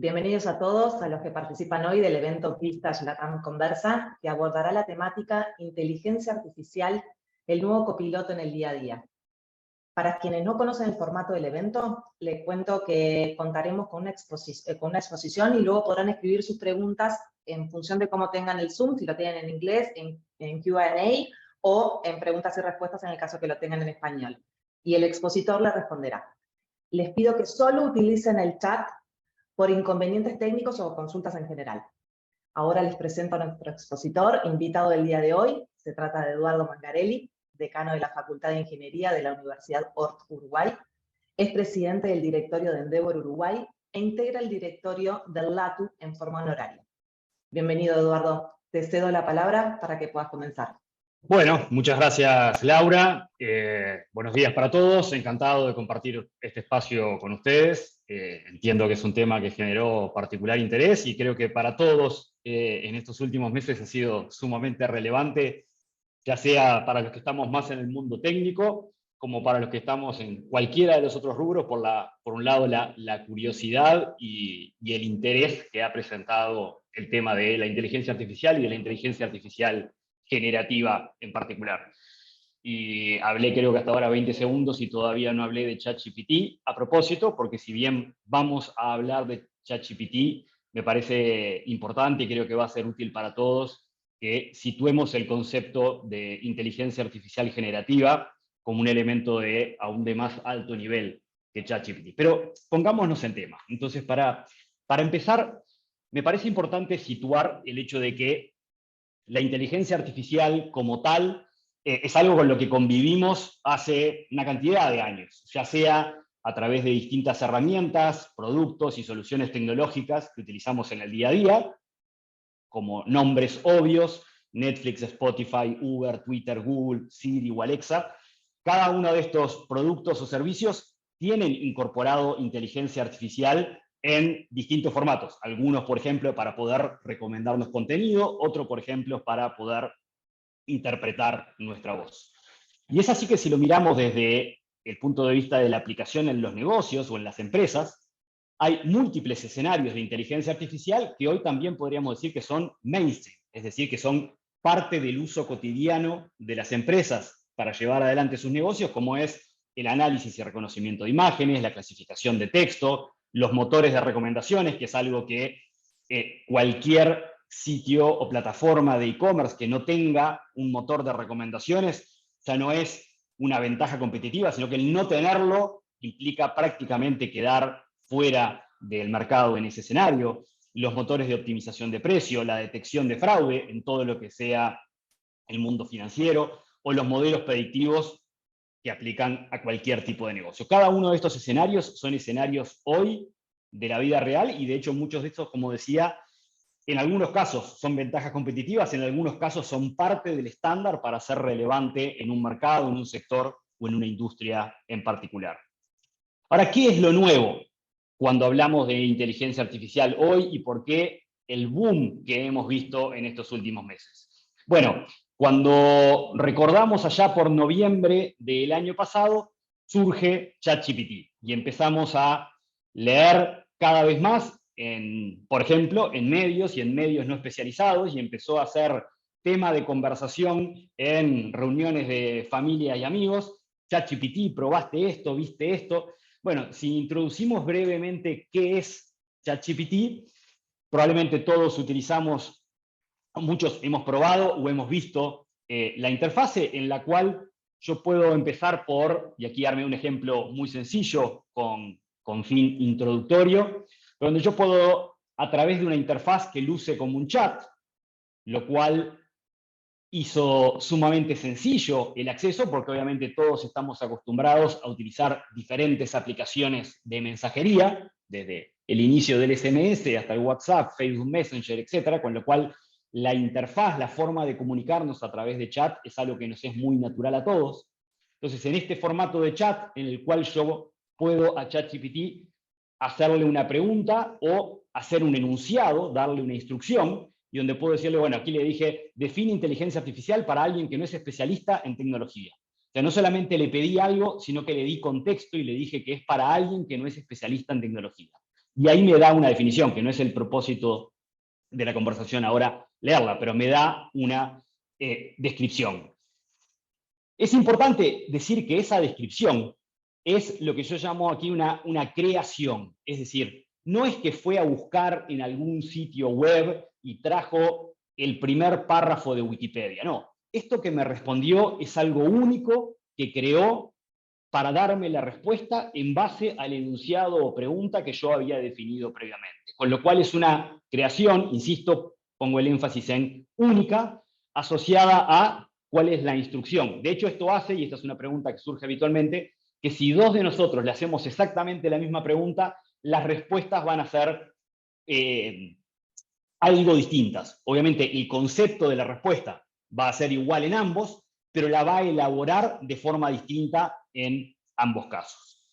Bienvenidos a todos a los que participan hoy del evento Vistage LATAM Conversa, que abordará la temática Inteligencia Artificial, el nuevo copiloto en el día a día. Para quienes no conocen el formato del evento, les cuento que contaremos con una exposición y luego podrán escribir sus preguntas en función de cómo tengan el Zoom, si lo tienen en inglés, en Q&A, o en preguntas y respuestas en el caso que lo tengan en español. Y el expositor les responderá. Les pido que solo utilicen el chat por inconvenientes técnicos o consultas en general. Ahora les presento a nuestro expositor, invitado del día de hoy. Se trata de Eduardo Mangarelli, decano de la Facultad de Ingeniería de la Universidad Ort Uruguay. Es presidente del directorio de Endeavor Uruguay e integra el directorio del LATU en forma honoraria. Bienvenido, Eduardo. Te cedo la palabra para que puedas comenzar. Bueno, muchas gracias, Laura. Buenos días para todos. Encantado de compartir este espacio con ustedes. Entiendo que es un tema que generó particular interés y creo que para todos en estos últimos meses ha sido sumamente relevante, ya sea para los que estamos más en el mundo técnico, como para los que estamos en cualquiera de los otros rubros, por un lado la curiosidad y el interés que ha presentado el tema de la inteligencia artificial y de la inteligencia artificial generativa en particular. Y hablé creo que hasta ahora 20 segundos y todavía no hablé de ChatGPT a propósito, porque si bien vamos a hablar de ChatGPT, me parece importante y creo que va a ser útil para todos que situemos el concepto de inteligencia artificial generativa como un elemento de aún de más alto nivel que ChatGPT. Pero pongámonos en tema. Entonces, para empezar, me parece importante situar el hecho de que la inteligencia artificial como tal es algo con lo que convivimos hace una cantidad de años, ya sea a través de distintas herramientas, productos y soluciones tecnológicas que utilizamos en el día a día, como nombres obvios, Netflix, Spotify, Uber, Twitter, Google, Siri o Alexa. Cada uno de estos productos o servicios tienen incorporado inteligencia artificial en distintos formatos. Algunos, por ejemplo, para poder recomendarnos contenido, otro, por ejemplo, para poder interpretar nuestra voz. Y es así que si lo miramos desde el punto de vista de la aplicación en los negocios o en las empresas, hay múltiples escenarios de inteligencia artificial que hoy también podríamos decir que son mainstream, es decir, que son parte del uso cotidiano de las empresas para llevar adelante sus negocios, como es el análisis y reconocimiento de imágenes, la clasificación de texto, los motores de recomendaciones, que es algo que cualquier sitio o plataforma de e-commerce que no tenga un motor de recomendaciones ya no es una ventaja competitiva, sino que el no tenerlo implica prácticamente quedar fuera del mercado en ese escenario. Los motores de optimización de precio, la detección de fraude en todo lo que sea el mundo financiero, o los modelos predictivos que aplican a cualquier tipo de negocio. Cada uno de estos escenarios son escenarios hoy de la vida real y de hecho muchos de estos, como decía, en algunos casos son ventajas competitivas, en algunos casos son parte del estándar para ser relevante en un mercado, en un sector o en una industria en particular. Ahora, ¿qué es lo nuevo cuando hablamos de inteligencia artificial hoy y por qué el boom que hemos visto en estos últimos meses? Bueno, cuando recordamos allá por noviembre del año pasado, surge ChatGPT y empezamos a leer cada vez más, por ejemplo, en medios y en medios no especializados, y empezó a ser tema de conversación en reuniones de familia y amigos. ChatGPT, ¿probaste esto? ¿Viste esto? Bueno, si introducimos brevemente qué es ChatGPT, probablemente todos utilizamos, muchos hemos probado o hemos visto la interfase en la cual yo puedo empezar por, y aquí darme un ejemplo muy sencillo con fin introductorio, donde yo puedo, a través de una interfaz que luce como un chat, lo cual hizo sumamente sencillo el acceso, porque obviamente todos estamos acostumbrados a utilizar diferentes aplicaciones de mensajería, desde el inicio del SMS hasta el WhatsApp, Facebook Messenger, etcétera, con lo cual la interfaz, la forma de comunicarnos a través de chat es algo que nos es muy natural a todos. Entonces, en este formato de chat, en el cual yo puedo a ChatGPT hacerle una pregunta o hacer un enunciado, darle una instrucción, y donde puedo decirle, bueno, aquí le dije, define inteligencia artificial para alguien que no es especialista en tecnología. O sea, no solamente le pedí algo, sino que le di contexto y le dije que es para alguien que no es especialista en tecnología. y ahí me da una definición, que no es el propósito de la conversación ahora leerla, pero me da una descripción. Es importante decir que esa descripción es lo que yo llamo aquí una creación, es decir, no es que fue a buscar en algún sitio web y trajo el primer párrafo de Wikipedia, no. Esto que me respondió es algo único que creó para darme la respuesta en base al enunciado o pregunta que yo había definido previamente. Con lo cual es una creación, insisto, pongo el énfasis en única, asociada a cuál es la instrucción. De hecho, esto hace, y esta es una pregunta que surge habitualmente, que si dos de nosotros le hacemos exactamente la misma pregunta, las respuestas van a ser algo distintas. Obviamente, el concepto de la respuesta va a ser igual en ambos, pero la va a elaborar de forma distinta en ambos casos.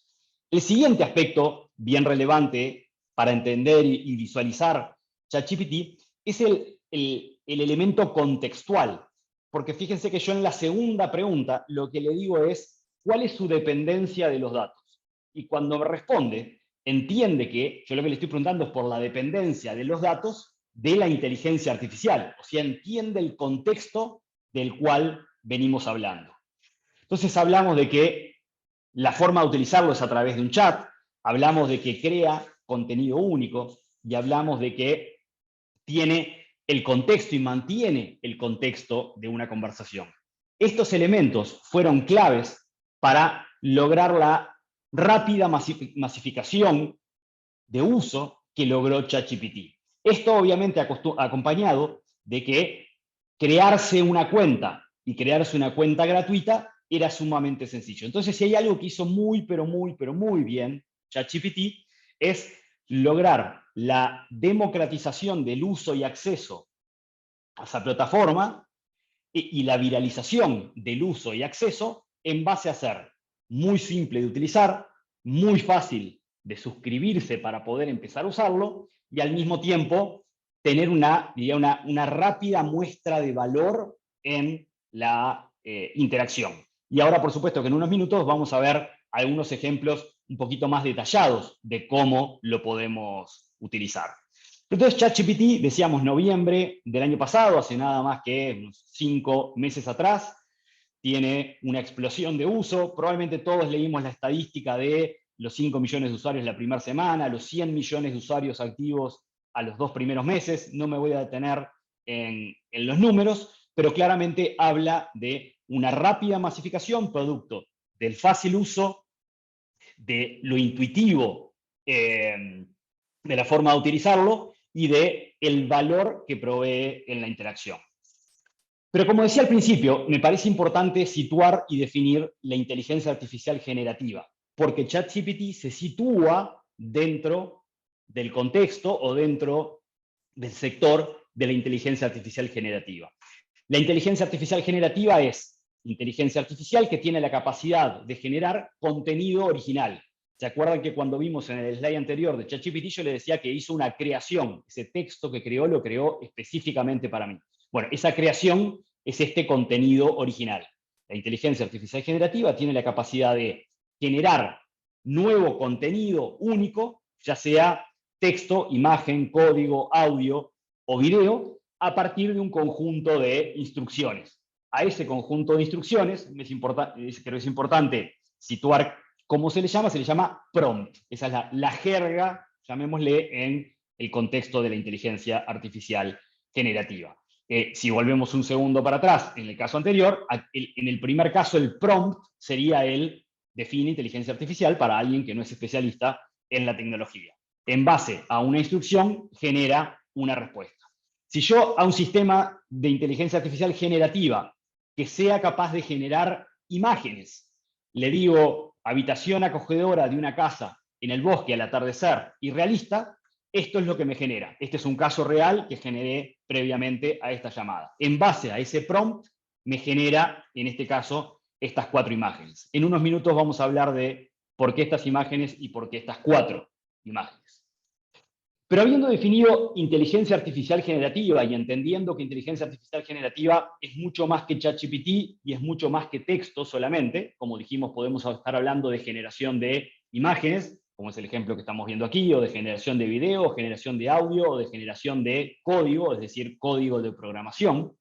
El siguiente aspecto bien relevante para entender y visualizar ChatGPT es el elemento contextual, porque fíjense que yo en la segunda pregunta lo que le digo es ¿cuál es su dependencia de los datos? Y cuando me responde, entiende que yo lo que le estoy preguntando es por la dependencia de los datos de la inteligencia artificial, o sea, entiende el contexto del cual venimos hablando. Entonces hablamos de que la forma de utilizarlo es a través de un chat, hablamos de que crea contenido único y hablamos de que tiene el contexto y mantiene el contexto de una conversación. Estos elementos fueron claves para lograr la rápida masificación de uso que logró ChatGPT. Esto obviamente acompañado de que crearse una cuenta y crearse una cuenta gratuita era sumamente sencillo. Entonces, si hay algo que hizo muy, pero muy bien ChatGPT, es lograr la democratización del uso y acceso a esa plataforma y la viralización del uso y acceso en base a ser muy simple de utilizar, muy fácil de suscribirse para poder empezar a usarlo y al mismo tiempo tener una rápida muestra de valor en la interacción. Y ahora, por supuesto, que en unos minutos vamos a ver algunos ejemplos un poquito más detallados de cómo lo podemos utilizar. Entonces, ChatGPT, decíamos noviembre del año pasado, hace nada más que unos 5 meses atrás, tiene una explosión de uso. Probablemente todos leímos la estadística de los 5 millones de usuarios la primera semana, los 100 millones de usuarios activos a los 2 primeros meses. No me voy a detener en los números, pero claramente habla de una rápida masificación producto del fácil uso, de lo intuitivo, de la forma de utilizarlo y de el valor que provee en la interacción. Pero como decía al principio, me parece importante situar y definir la inteligencia artificial generativa, porque ChatGPT se sitúa dentro del contexto o dentro del sector de la inteligencia artificial generativa. La inteligencia artificial generativa es inteligencia artificial que tiene la capacidad de generar contenido original. ¿Se acuerdan que cuando vimos en el slide anterior de ChatGPT yo le decía que hizo una creación? Ese texto que creó lo creó específicamente para mí. Bueno, esa creación es este contenido original. La inteligencia artificial generativa tiene la capacidad de generar nuevo contenido único, ya sea texto, imagen, código, audio o video, a partir de un conjunto de instrucciones. A ese conjunto de instrucciones, creo que es importante situar cómo se le llama prompt. Esa es la jerga, llamémosle, en el contexto de la inteligencia artificial generativa. Si volvemos un segundo para atrás, en el caso anterior, en el primer caso el prompt sería el define inteligencia artificial para alguien que no es especialista en la tecnología. En base a una instrucción genera una respuesta. Si yo a un sistema de inteligencia artificial generativa que sea capaz de generar imágenes, le digo habitación acogedora de una casa en el bosque al atardecer y realista, esto es lo que me genera. Este es un caso real que generé previamente a esta llamada. En base a ese prompt, me genera, en este caso, estas 4 imágenes. En unos minutos vamos a hablar de por qué estas imágenes y por qué estas 4 imágenes. Pero habiendo definido inteligencia artificial generativa y entendiendo que inteligencia artificial generativa es mucho más que ChatGPT y es mucho más que texto solamente, como dijimos, podemos estar hablando de generación de imágenes, como es el ejemplo que estamos viendo aquí, o de generación de video, o generación de audio, o de generación de código, es decir, código de programación.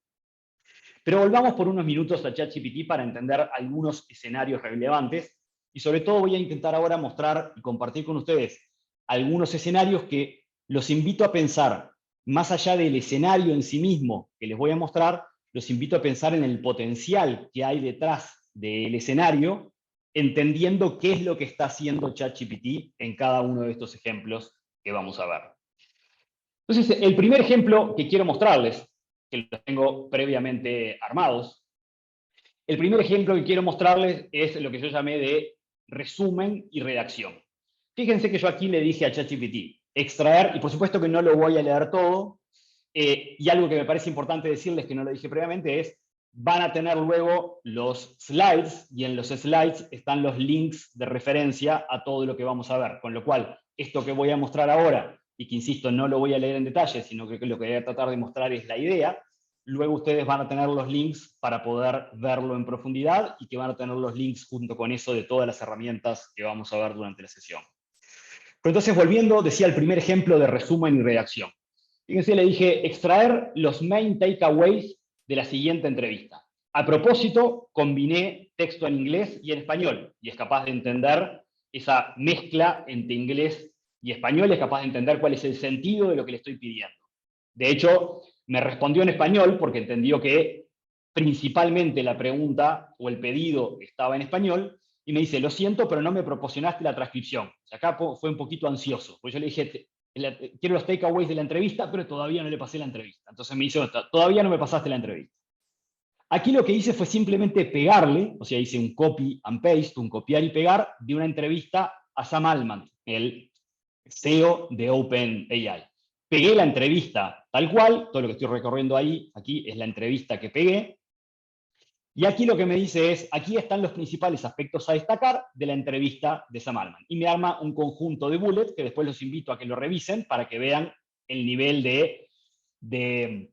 Pero volvamos por unos minutos a ChatGPT para entender algunos escenarios relevantes, y sobre todo voy a intentar ahora mostrar y compartir con ustedes algunos escenarios que los invito a pensar, más allá del escenario en sí mismo que les voy a mostrar, los invito a pensar en el potencial que hay detrás del escenario, entendiendo qué es lo que está haciendo ChatGPT en cada uno de estos ejemplos que vamos a ver. Entonces, el primer ejemplo que quiero mostrarles, que los tengo previamente armados, el primer ejemplo que quiero mostrarles es lo que yo llamé de resumen y redacción. Fíjense que yo aquí le dije a ChatGPT, extraer, y por supuesto que no lo voy a leer todo, y algo que me parece importante decirles que no lo dije previamente es, van a tener luego los slides, y en los slides están los links de referencia a todo lo que vamos a ver, con lo cual, esto que voy a mostrar ahora, y que insisto, no lo voy a leer en detalle, sino que lo que voy a tratar de mostrar es la idea, luego ustedes van a tener los links para poder verlo en profundidad, y que van a tener los links junto con eso de todas las herramientas que vamos a ver durante la sesión. Pero entonces, volviendo, decía el primer ejemplo de resumen y redacción. Fíjense, le dije extraer los main takeaways de la siguiente entrevista. A propósito, combiné texto en inglés y en español, y es capaz de entender esa mezcla entre inglés y español, es capaz de entender cuál es el sentido de lo que le estoy pidiendo. De hecho, me respondió en español porque entendió que principalmente la pregunta o el pedido estaba en español, y me dice, lo siento, pero no me proporcionaste la transcripción. Acá fue un poquito ansioso, pues yo le dije, quiero los takeaways de la entrevista, pero todavía no le pasé la entrevista. Entonces me dice, todavía no me pasaste la entrevista. Aquí lo que hice fue simplemente pegarle, o sea, hice un copy and paste, un copiar y pegar de una entrevista a Sam Altman, el CEO de OpenAI. Pegué la entrevista tal cual, todo lo que estoy recorriendo ahí, aquí es la entrevista que pegué, y aquí lo que me dice es, aquí están los principales aspectos a destacar de la entrevista de Sam Altman. Y me arma un conjunto de bullets que después los invito a que lo revisen para que vean el nivel de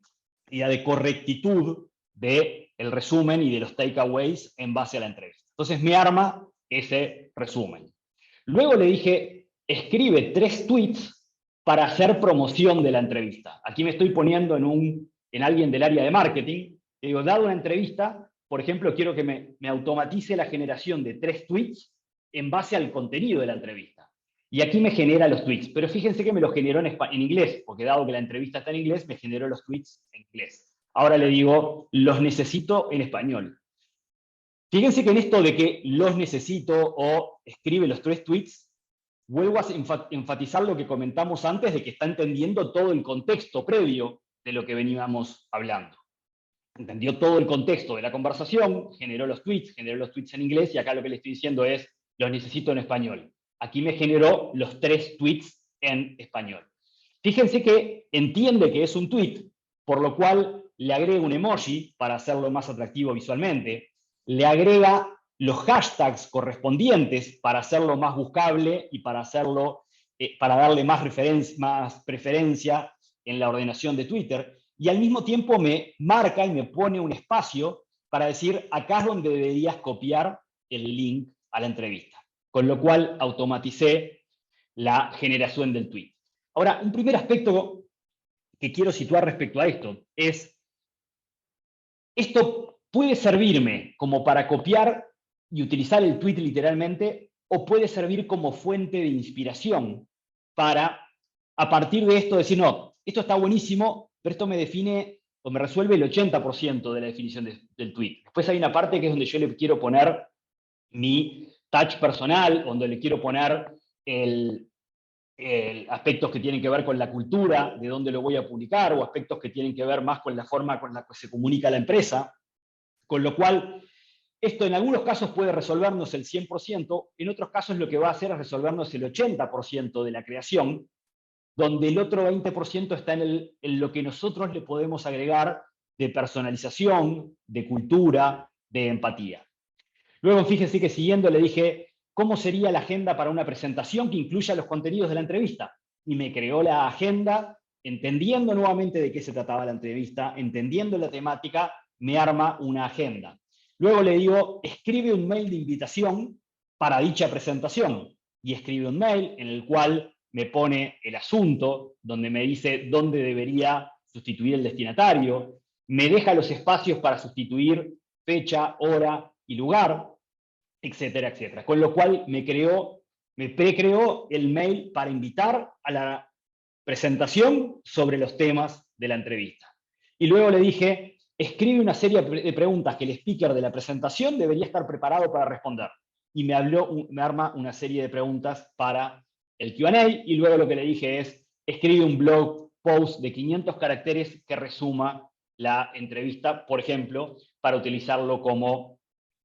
correctitud del resumen y de los takeaways en base a la entrevista. Entonces me arma ese resumen. Luego le dije, escribe 3 tweets para hacer promoción de la entrevista. Aquí me estoy poniendo en alguien del área de marketing. Le digo, dado una entrevista, por ejemplo, quiero que me automatice la generación de 3 tweets en base al contenido de la entrevista. Y aquí me genera los tweets. Pero fíjense que me los generó en inglés, porque dado que la entrevista está en inglés, me generó los tweets en inglés. Ahora le digo, los necesito en español. Fíjense que en esto de que los necesito o escribe los 3 tweets, vuelvo a enfatizar lo que comentamos antes de que está entendiendo todo el contexto previo de lo que veníamos hablando. Entendió todo el contexto de la conversación, generó los tweets en inglés, y acá lo que le estoy diciendo es, los necesito en español. Aquí me generó los 3 tweets en español. Fíjense que entiende que es un tweet, por lo cual le agrega un emoji para hacerlo más atractivo visualmente, le agrega los hashtags correspondientes para hacerlo más buscable y para darle más preferencia en la ordenación de Twitter, y al mismo tiempo me marca y me pone un espacio para decir, acá es donde deberías copiar el link a la entrevista. Con lo cual automaticé la generación del tweet. Ahora, un primer aspecto que quiero situar respecto a esto es, esto puede servirme como para copiar y utilizar el tweet literalmente, o puede servir como fuente de inspiración para, a partir de esto, decir, no, esto está buenísimo, pero esto me define o me resuelve el 80% de la definición del tweet. Después hay una parte que es donde yo le quiero poner mi touch personal, donde le quiero poner aspectos que tienen que ver con la cultura, de dónde lo voy a publicar, o aspectos que tienen que ver más con la forma con la que se comunica la empresa. Con lo cual, esto en algunos casos puede resolvernos el 100%, en otros casos lo que va a hacer es resolvernos el 80% de la creación, donde el otro 20% está en lo que nosotros le podemos agregar de personalización, de cultura, de empatía. Luego, fíjense que siguiendo le dije, ¿cómo sería la agenda para una presentación que incluya los contenidos de la entrevista? Y me creó la agenda, entendiendo nuevamente de qué se trataba la entrevista, entendiendo la temática, me arma una agenda. Luego le digo, escribe un mail de invitación para dicha presentación. y escribe un mail en el cual me pone el asunto, donde me dice dónde debería sustituir el destinatario, me deja los espacios para sustituir fecha, hora y lugar, etcétera, etcétera. Con lo cual me precreó el mail para invitar a la presentación sobre los temas de la entrevista. Y luego le dije, escribe una serie de preguntas que el speaker de la presentación debería estar preparado para responder. Y me arma una serie de preguntas para el Q&A, y luego lo que le dije es, escribe un blog post de 500 caracteres que resuma la entrevista, por ejemplo, para utilizarlo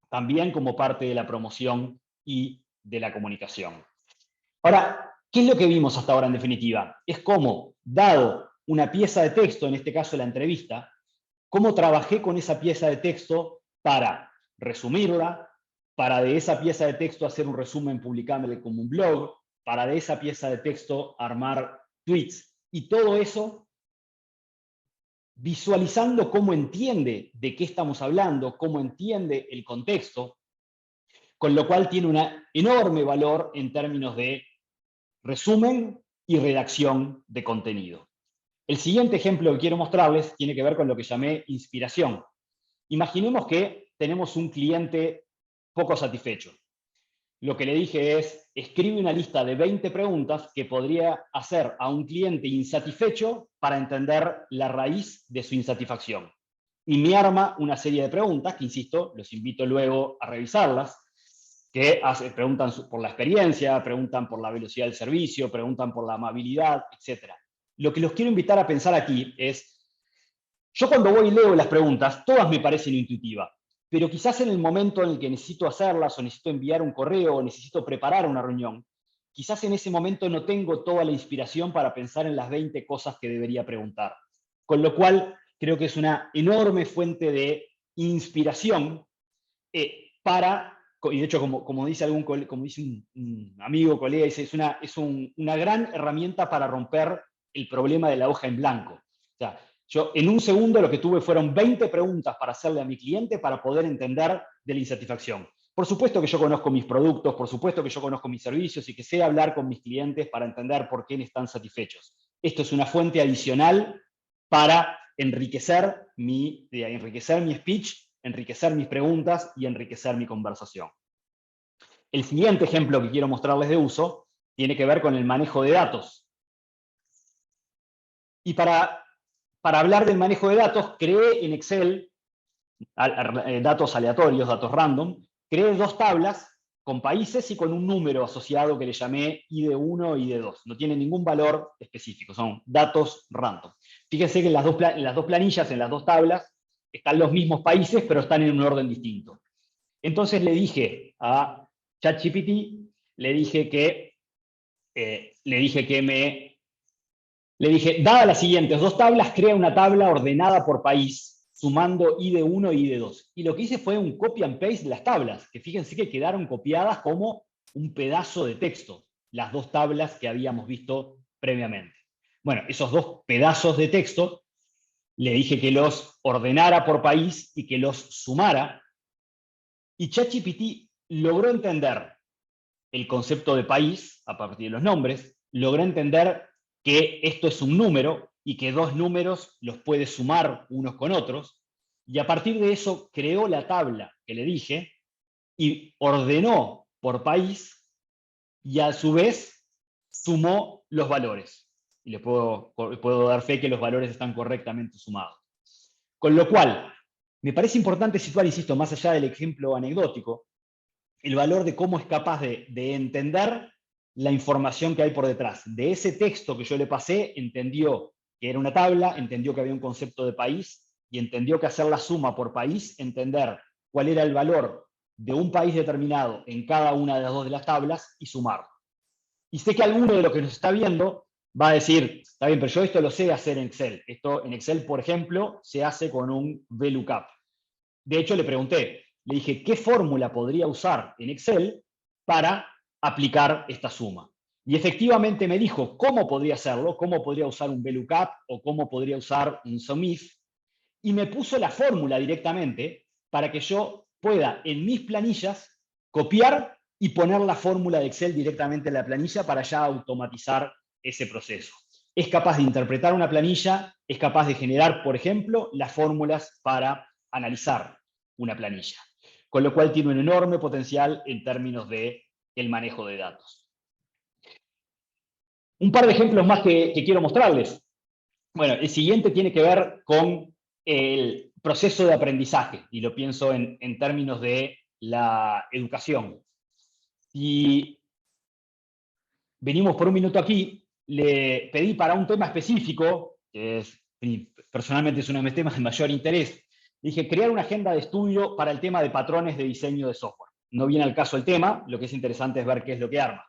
también como parte de la promoción y de la comunicación. Ahora, ¿qué es lo que vimos hasta ahora en definitiva? Es cómo, dado una pieza de texto, en este caso la entrevista, cómo trabajé con esa pieza de texto para resumirla, para de esa pieza de texto hacer un resumen publicable como un blog, para de esa pieza de texto armar tweets, y todo eso visualizando cómo entiende de qué estamos hablando, cómo entiende el contexto, con lo cual tiene un enorme valor en términos de resumen y redacción de contenido. El siguiente ejemplo que quiero mostrarles tiene que ver con lo que llamé inspiración. Imaginemos que tenemos un cliente poco satisfecho. Lo que le dije es, escribe una lista de 20 preguntas que podría hacer a un cliente insatisfecho para entender la raíz de su insatisfacción. Y me arma una serie de preguntas, que insisto, los invito luego a revisarlas, que preguntan por la experiencia, preguntan por la velocidad del servicio, preguntan por la amabilidad, etc. Lo que los quiero invitar a pensar aquí es, yo cuando voy y leo las preguntas, todas me parecen intuitivas, pero quizás en el momento en el que necesito hacerlas, o necesito enviar un correo, o necesito preparar una reunión, quizás en ese momento no tengo toda la inspiración para pensar en las 20 cosas que debería preguntar. Con lo cual, creo que es una enorme fuente de inspiración y de hecho, como dice un amigo, colega, dice, es una gran herramienta para romper el problema de la hoja en blanco. O sea, yo en un segundo lo que tuve fueron 20 preguntas para hacerle a mi cliente para poder entender de la insatisfacción. Por supuesto que yo conozco mis productos, por supuesto que yo conozco mis servicios y que sé hablar con mis clientes para entender por qué no están satisfechos. Esto es una fuente adicional para enriquecer mi speech, enriquecer mis preguntas y enriquecer mi conversación. El siguiente ejemplo que quiero mostrarles de uso tiene que ver con el manejo de datos. Y para hablar del manejo de datos, creé en Excel datos aleatorios, datos random, creé 2 tablas con países y con un número asociado que le llamé ID1 y ID2. No tiene ningún valor específico, son datos random. Fíjense que en las dos planillas, en las 2 tablas, están los mismos países, pero están en un orden distinto. Entonces le dije a ChatGPT, le dije, dadas las siguientes 2 tablas, crea una tabla ordenada por país, sumando ID1 y ID2. Y lo que hice fue un copy and paste de las tablas, que fíjense que quedaron copiadas como un pedazo de texto, las 2 tablas que habíamos visto previamente. Bueno, esos 2 pedazos de texto, le dije que los ordenara por país y que los sumara, y ChatGPT logró entender el concepto de país a partir de los nombres, logró entender que esto es un número y que 2 números los puede sumar unos con otros, y a partir de eso creó la tabla que le dije y ordenó por país y a su vez sumó los valores. Y les puedo dar fe que los valores están correctamente sumados. Con lo cual, me parece importante situar, insisto, más allá del ejemplo anecdótico, el valor de cómo es capaz de entender la información que hay por detrás. De ese texto que yo le pasé, entendió que era una tabla, entendió que había un concepto de país y entendió que hacer la suma por país, entender cuál era el valor de un país determinado en cada una de las 2 de las tablas y sumarlo. Y sé que alguno de los que nos está viendo va a decir, está bien, pero yo esto lo sé hacer en Excel. Esto en Excel, por ejemplo, se hace con un VLOOKUP. De hecho, le pregunté, le dije, ¿qué fórmula podría usar en Excel para aplicar esta suma? Y efectivamente me dijo cómo podría hacerlo, cómo podría usar un VLOOKUP o cómo podría usar un SUMIF, y me puso la fórmula directamente para que yo pueda en mis planillas copiar y poner la fórmula de Excel directamente en la planilla para ya automatizar ese proceso. Es capaz de interpretar una planilla, es capaz de generar, por ejemplo, las fórmulas para analizar una planilla, con lo cual tiene un enorme potencial en términos de el manejo de datos. Un par de ejemplos más que quiero mostrarles. Bueno, el siguiente tiene que ver con el proceso de aprendizaje, y lo pienso en términos de la educación. Si venimos por un minuto aquí, le pedí para un tema específico, que personalmente es uno de mis temas de mayor interés, dije crear una agenda de estudio para el tema de patrones de diseño de software. No viene al caso el tema, lo que es interesante es ver qué es lo que arma.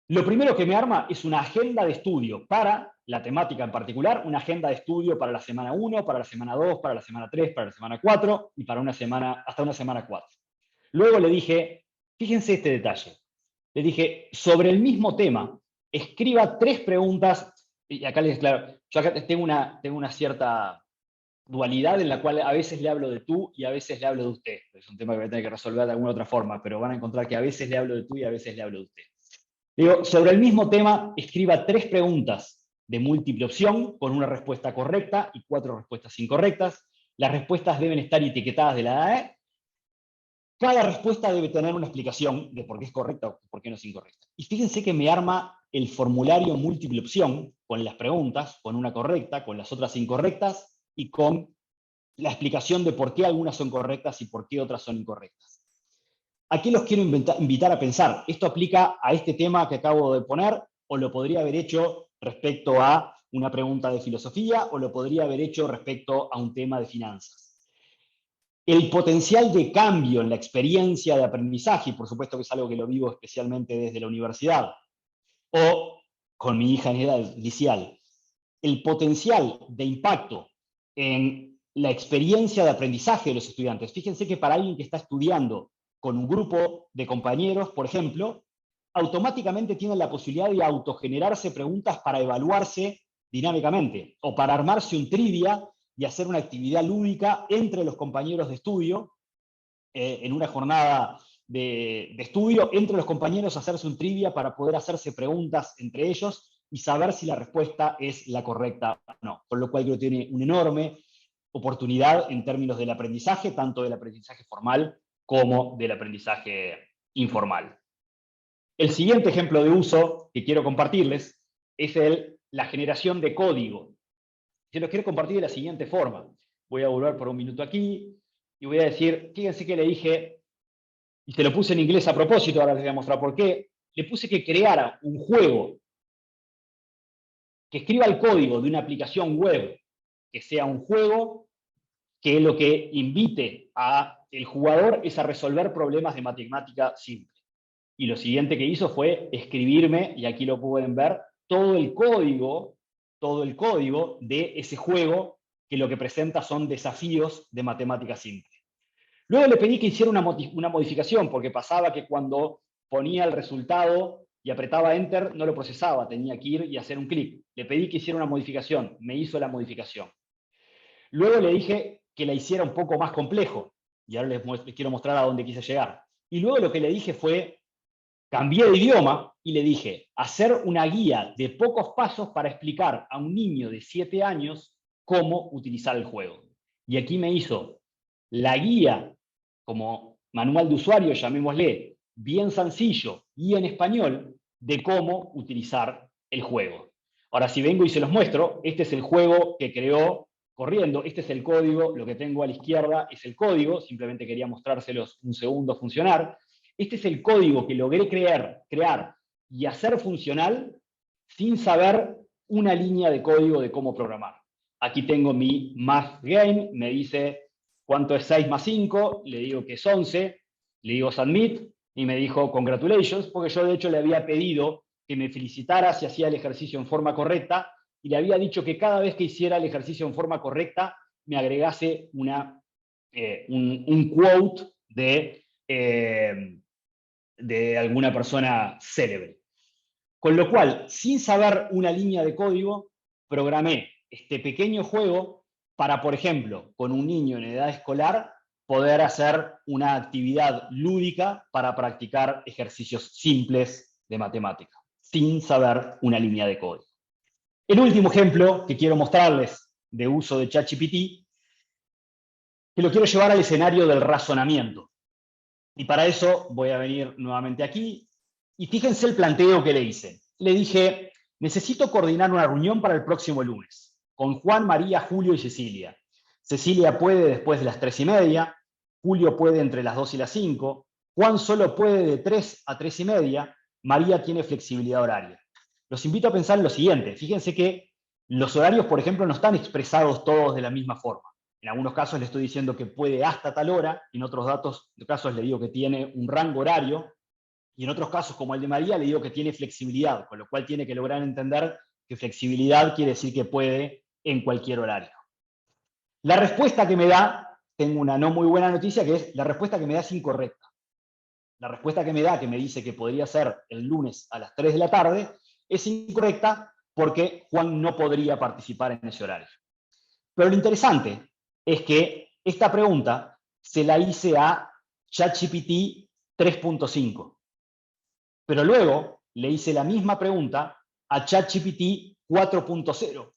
Lo primero que me arma es una agenda de estudio para la temática en particular, una agenda de estudio para la semana 1, para la semana 2, para la semana 3, para la semana 4 y para hasta una semana 4. Luego le dije, fíjense este detalle, le dije, sobre el mismo tema, escriba 3 preguntas, y acá les claro, yo acá tengo una cierta dualidad en la cual a veces le hablo de tú y a veces le hablo de usted. Es un tema que voy a tener que resolver de alguna otra forma, pero van a encontrar que a veces le hablo de tú y a veces le hablo de usted. Digo, sobre el mismo tema, escriba 3 preguntas de múltiple opción con una respuesta correcta y 4 respuestas incorrectas. Las respuestas deben estar etiquetadas de la AE. Cada respuesta debe tener una explicación de por qué es correcta o por qué no es incorrecta. Y fíjense que me arma el formulario múltiple opción con las preguntas, con una correcta, con las otras incorrectas y con la explicación de por qué algunas son correctas y por qué otras son incorrectas. Aquí los quiero invitar a pensar, ¿esto aplica a este tema que acabo de poner o lo podría haber hecho respecto a una pregunta de filosofía o lo podría haber hecho respecto a un tema de finanzas? El potencial de cambio en la experiencia de aprendizaje, y por supuesto que es algo que lo vivo especialmente desde la universidad, o con mi hija en edad inicial, el potencial de impacto en la experiencia de aprendizaje de los estudiantes. Fíjense que para alguien que está estudiando con un grupo de compañeros, por ejemplo, automáticamente tienen la posibilidad de autogenerarse preguntas para evaluarse dinámicamente, o para armarse un trivia y hacer una actividad lúdica entre los compañeros de estudio, en una jornada de estudio, entre los compañeros hacerse un trivia para poder hacerse preguntas entre ellos y saber si la respuesta es la correcta o no. Con lo cual creo que tiene una enorme oportunidad en términos del aprendizaje, tanto del aprendizaje formal como del aprendizaje informal. El siguiente ejemplo de uso que quiero compartirles es la generación de código. Se los quiero compartir de la siguiente forma. Voy a volver por un minuto aquí y voy a decir, fíjense que le dije, y se lo puse en inglés a propósito, ahora les voy a mostrar por qué, le puse que creara un juego, que escriba el código de una aplicación web, que sea un juego que lo que invite al jugador es a resolver problemas de matemática simple. Y lo siguiente que hizo fue escribirme, y aquí lo pueden ver, todo el código de ese juego que lo que presenta son desafíos de matemática simple. Luego le pedí que hiciera una modificación, porque pasaba que cuando ponía el resultado y apretaba Enter, no lo procesaba, tenía que ir y hacer un clic. Le pedí que hiciera una modificación, me hizo la modificación. Luego le dije que la hiciera un poco más complejo, y ahora les quiero mostrar a dónde quise llegar. Y luego lo que le dije fue, cambié de idioma y le dije, hacer una guía de pocos pasos para explicar a un niño de 7 años cómo utilizar el juego. Y aquí me hizo la guía como manual de usuario, llamémosle, bien sencillo y en español, de cómo utilizar el juego. Ahora, si vengo y se los muestro, este es el juego que creó corriendo, este es el código, lo que tengo a la izquierda es el código, simplemente quería mostrárselos un segundo funcionar. Este es el código que logré crear y hacer funcional sin saber una línea de código de cómo programar. Aquí tengo mi math game, me dice cuánto es 6 más 5, le digo que es 11, le digo submit y me dijo congratulations, porque yo de hecho le había pedido que me felicitara si hacía el ejercicio en forma correcta y le había dicho que cada vez que hiciera el ejercicio en forma correcta me agregase un quote de alguna persona célebre. Con lo cual, sin saber una línea de código, programé este pequeño juego para, por ejemplo, con un niño en edad escolar, poder hacer una actividad lúdica para practicar ejercicios simples de matemática, sin saber una línea de código. El último ejemplo que quiero mostrarles de uso de ChatGPT, que lo quiero llevar al escenario del razonamiento. Y para eso voy a venir nuevamente aquí, y fíjense el planteo que le hice. Le dije, necesito coordinar una reunión para el próximo lunes, con Juan, María, Julio y Cecilia. Cecilia puede después de las 3:30, Julio puede entre las 2 y las 5, Juan solo puede de 3 a 3:30, María tiene flexibilidad horaria. Los invito a pensar en lo siguiente. Fíjense que los horarios, por ejemplo, no están expresados todos de la misma forma. En algunos casos le estoy diciendo que puede hasta tal hora, en otros casos le digo que tiene un rango horario, y en otros casos, como el de María, le digo que tiene flexibilidad, con lo cual tiene que lograr entender que flexibilidad quiere decir que puede en cualquier horario. La respuesta que me da, tengo una no muy buena noticia, que es la respuesta que me da es incorrecta. La respuesta que me da, que me dice que podría ser el lunes a las 3 de la tarde, es incorrecta porque Juan no podría participar en ese horario. Pero lo interesante es que esta pregunta se la hice a ChatGPT 3.5. Pero luego le hice la misma pregunta a ChatGPT 4.0.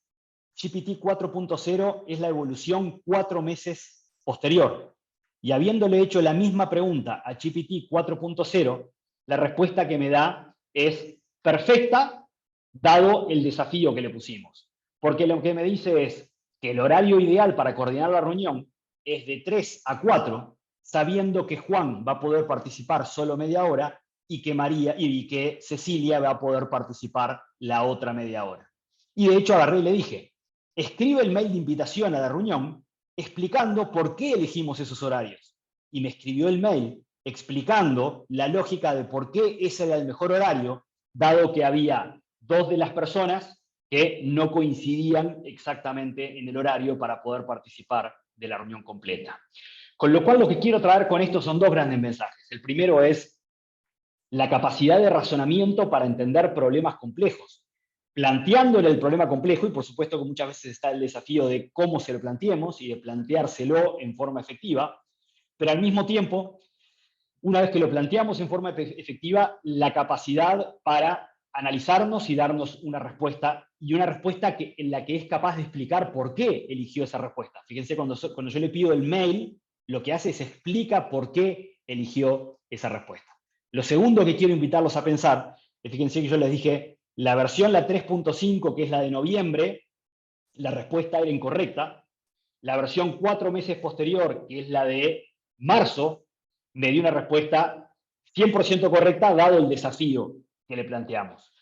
GPT 4.0 es la evolución 4 meses posterior. Y habiéndole hecho la misma pregunta a GPT 4.0, la respuesta que me da es perfecta, dado el desafío que le pusimos. Porque lo que me dice es que el horario ideal para coordinar la reunión es de 3 a 4, sabiendo que Juan va a poder participar solo media hora y que Cecilia va a poder participar la otra media hora. Y de hecho agarré y le dije, escribe el mail de invitación a la reunión explicando por qué elegimos esos horarios. Y me escribió el mail explicando la lógica de por qué ese era el mejor horario, dado que había 2 de las personas que no coincidían exactamente en el horario para poder participar de la reunión completa. Con lo cual lo que quiero traer con esto son 2 grandes mensajes. El primero es la capacidad de razonamiento para entender problemas complejos, planteándole el problema complejo, y por supuesto que muchas veces está el desafío de cómo se lo planteemos y de planteárselo en forma efectiva, pero al mismo tiempo, una vez que lo planteamos en forma efectiva, la capacidad para analizarnos y darnos una respuesta, y una respuesta en la que es capaz de explicar por qué eligió esa respuesta. Fíjense, cuando yo le pido el mail, lo que hace es explica por qué eligió esa respuesta. Lo segundo que quiero invitarlos a pensar, es fíjense que yo les dije, la versión, la 3.5, que es la de noviembre, la respuesta era incorrecta. La versión 4 meses posterior, que es la de marzo, me dio una respuesta 100% correcta, dado el desafío que le planteamos.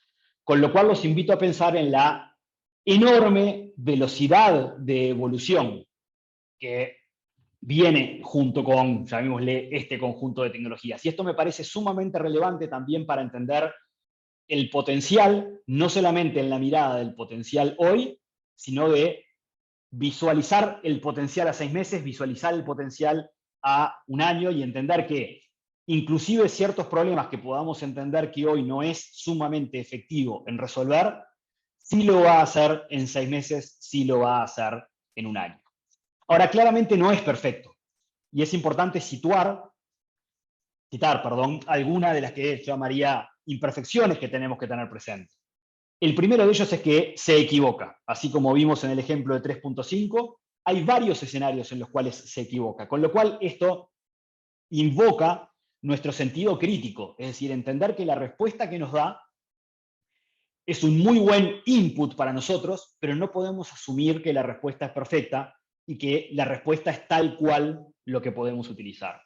Con lo cual los invito a pensar en la enorme velocidad de evolución que viene junto con, llamémosle, este conjunto de tecnologías. Y esto me parece sumamente relevante también para entender el potencial, no solamente en la mirada del potencial hoy, sino de visualizar el potencial a 6 meses, visualizar el potencial a un año y entender que inclusive ciertos problemas que podamos entender que hoy no es sumamente efectivo en resolver, sí lo va a hacer en 6 meses, sí lo va a hacer en un año. Ahora, claramente no es perfecto y es importante citar, alguna de las que yo llamaría imperfecciones que tenemos que tener presentes. El primero de ellos es que se equivoca. Así como vimos en el ejemplo de 3.5, hay varios escenarios en los cuales se equivoca, con lo cual esto invoca nuestro sentido crítico, es decir, entender que la respuesta que nos da es un muy buen input para nosotros, pero no podemos asumir que la respuesta es perfecta y que la respuesta es tal cual lo que podemos utilizar.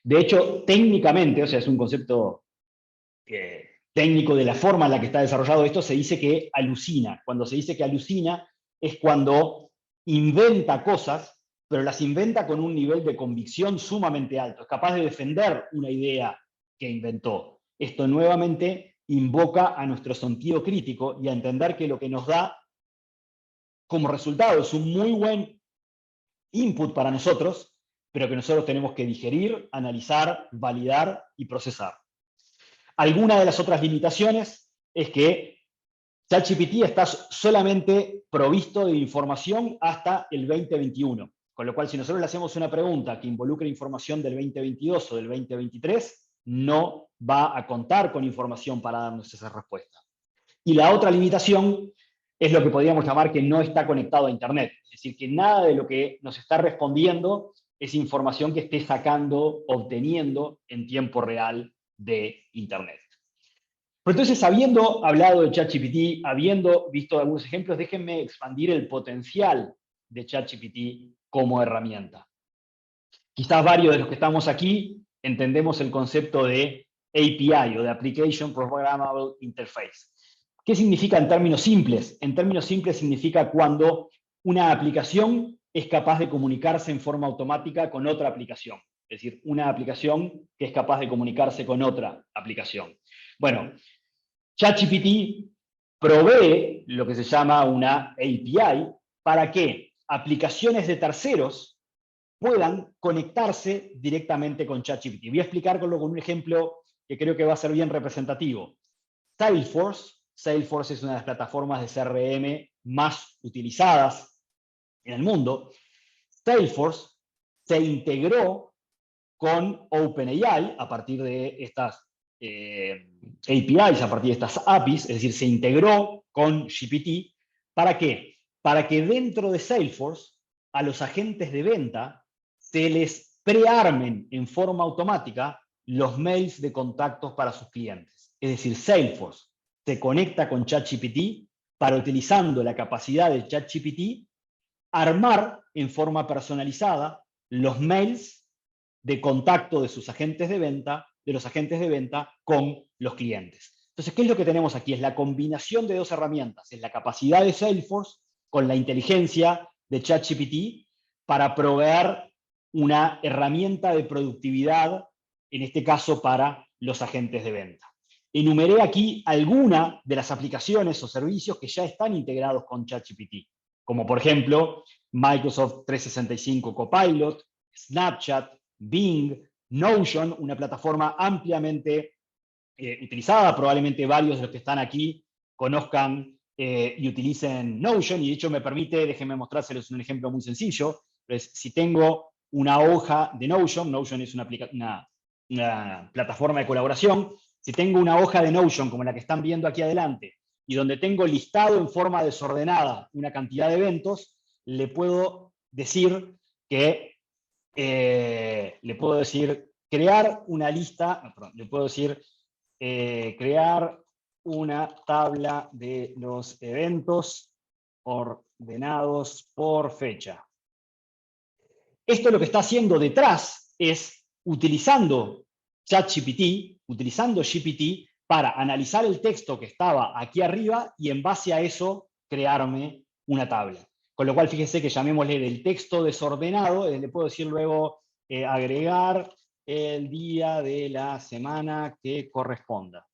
De hecho, técnicamente, o sea, es un concepto técnico de la forma en la que está desarrollado esto, se dice que alucina. Cuando se dice que alucina es cuando inventa cosas, pero las inventa con un nivel de convicción sumamente alto. Es capaz de defender una idea que inventó. Esto nuevamente invoca a nuestro sentido crítico y a entender que lo que nos da como resultado es un muy buen input para nosotros, pero que nosotros tenemos que digerir, analizar, validar y procesar. Alguna de las otras limitaciones es que ChatGPT está solamente provisto de información hasta el 2021. Con lo cual, si nosotros le hacemos una pregunta que involucre información del 2022 o del 2023, no va a contar con información para darnos esa respuesta. Y la otra limitación es lo que podríamos llamar que no está conectado a Internet. Es decir, que nada de lo que nos está respondiendo es información que esté sacando, obteniendo en tiempo real de Internet. Pero entonces, habiendo hablado de ChatGPT, habiendo visto algunos ejemplos, déjenme expandir el potencial de ChatGPT como herramienta. Quizás varios de los que estamos aquí entendemos el concepto de API o de Application Programmable Interface. ¿Qué significa en términos simples? En términos simples significa cuando una aplicación es capaz de comunicarse en forma automática con otra aplicación. Es decir, una aplicación que es capaz de comunicarse con otra aplicación. Bueno, ChatGPT provee lo que se llama una API para que aplicaciones de terceros puedan conectarse directamente con ChatGPT. Voy a explicarlo con un ejemplo que creo que va a ser bien representativo. Salesforce. Salesforce es una de las plataformas de CRM más utilizadas en el mundo. Salesforce se integró con OpenAI a partir de estas APIs, a partir de estas APIs, es decir, se integró con GPT. ¿Para qué? Para que dentro de Salesforce a los agentes de venta se les prearmen en forma automática los mails de contactos para sus clientes. Es decir, Salesforce se conecta con ChatGPT para, utilizando la capacidad de ChatGPT, armar en forma personalizada los mails de contacto de sus agentes de venta, de los agentes de venta con los clientes. Entonces, ¿qué es lo que tenemos aquí? Es la combinación de dos herramientas. Es la capacidad de Salesforce con la inteligencia de ChatGPT para proveer una herramienta de productividad, en este caso para los agentes de venta. Enumeré aquí algunas de las aplicaciones o servicios que ya están integrados con ChatGPT, como por ejemplo Microsoft 365 Copilot, Snapchat, Bing, Notion, una plataforma ampliamente utilizada. Probablemente varios de los que están aquí conozcan y utilicen Notion, y de hecho me permite, déjenme mostrárselos un ejemplo muy sencillo. Pues, si tengo una hoja de Notion, Notion es una plataforma de colaboración. Si tengo una hoja de Notion como la que están viendo aquí adelante, y donde tengo listado en forma desordenada una cantidad de eventos, le puedo decir que crear una lista, le puedo decir crear una tabla de los eventos ordenados por fecha. Esto lo que está haciendo detrás es utilizando ChatGPT, utilizando GPT para analizar el texto que estaba aquí arriba y en base a eso crearme una tabla. Con lo cual, fíjense que llamémosle del texto desordenado, le puedo decir luego agregar el día de la semana que corresponda.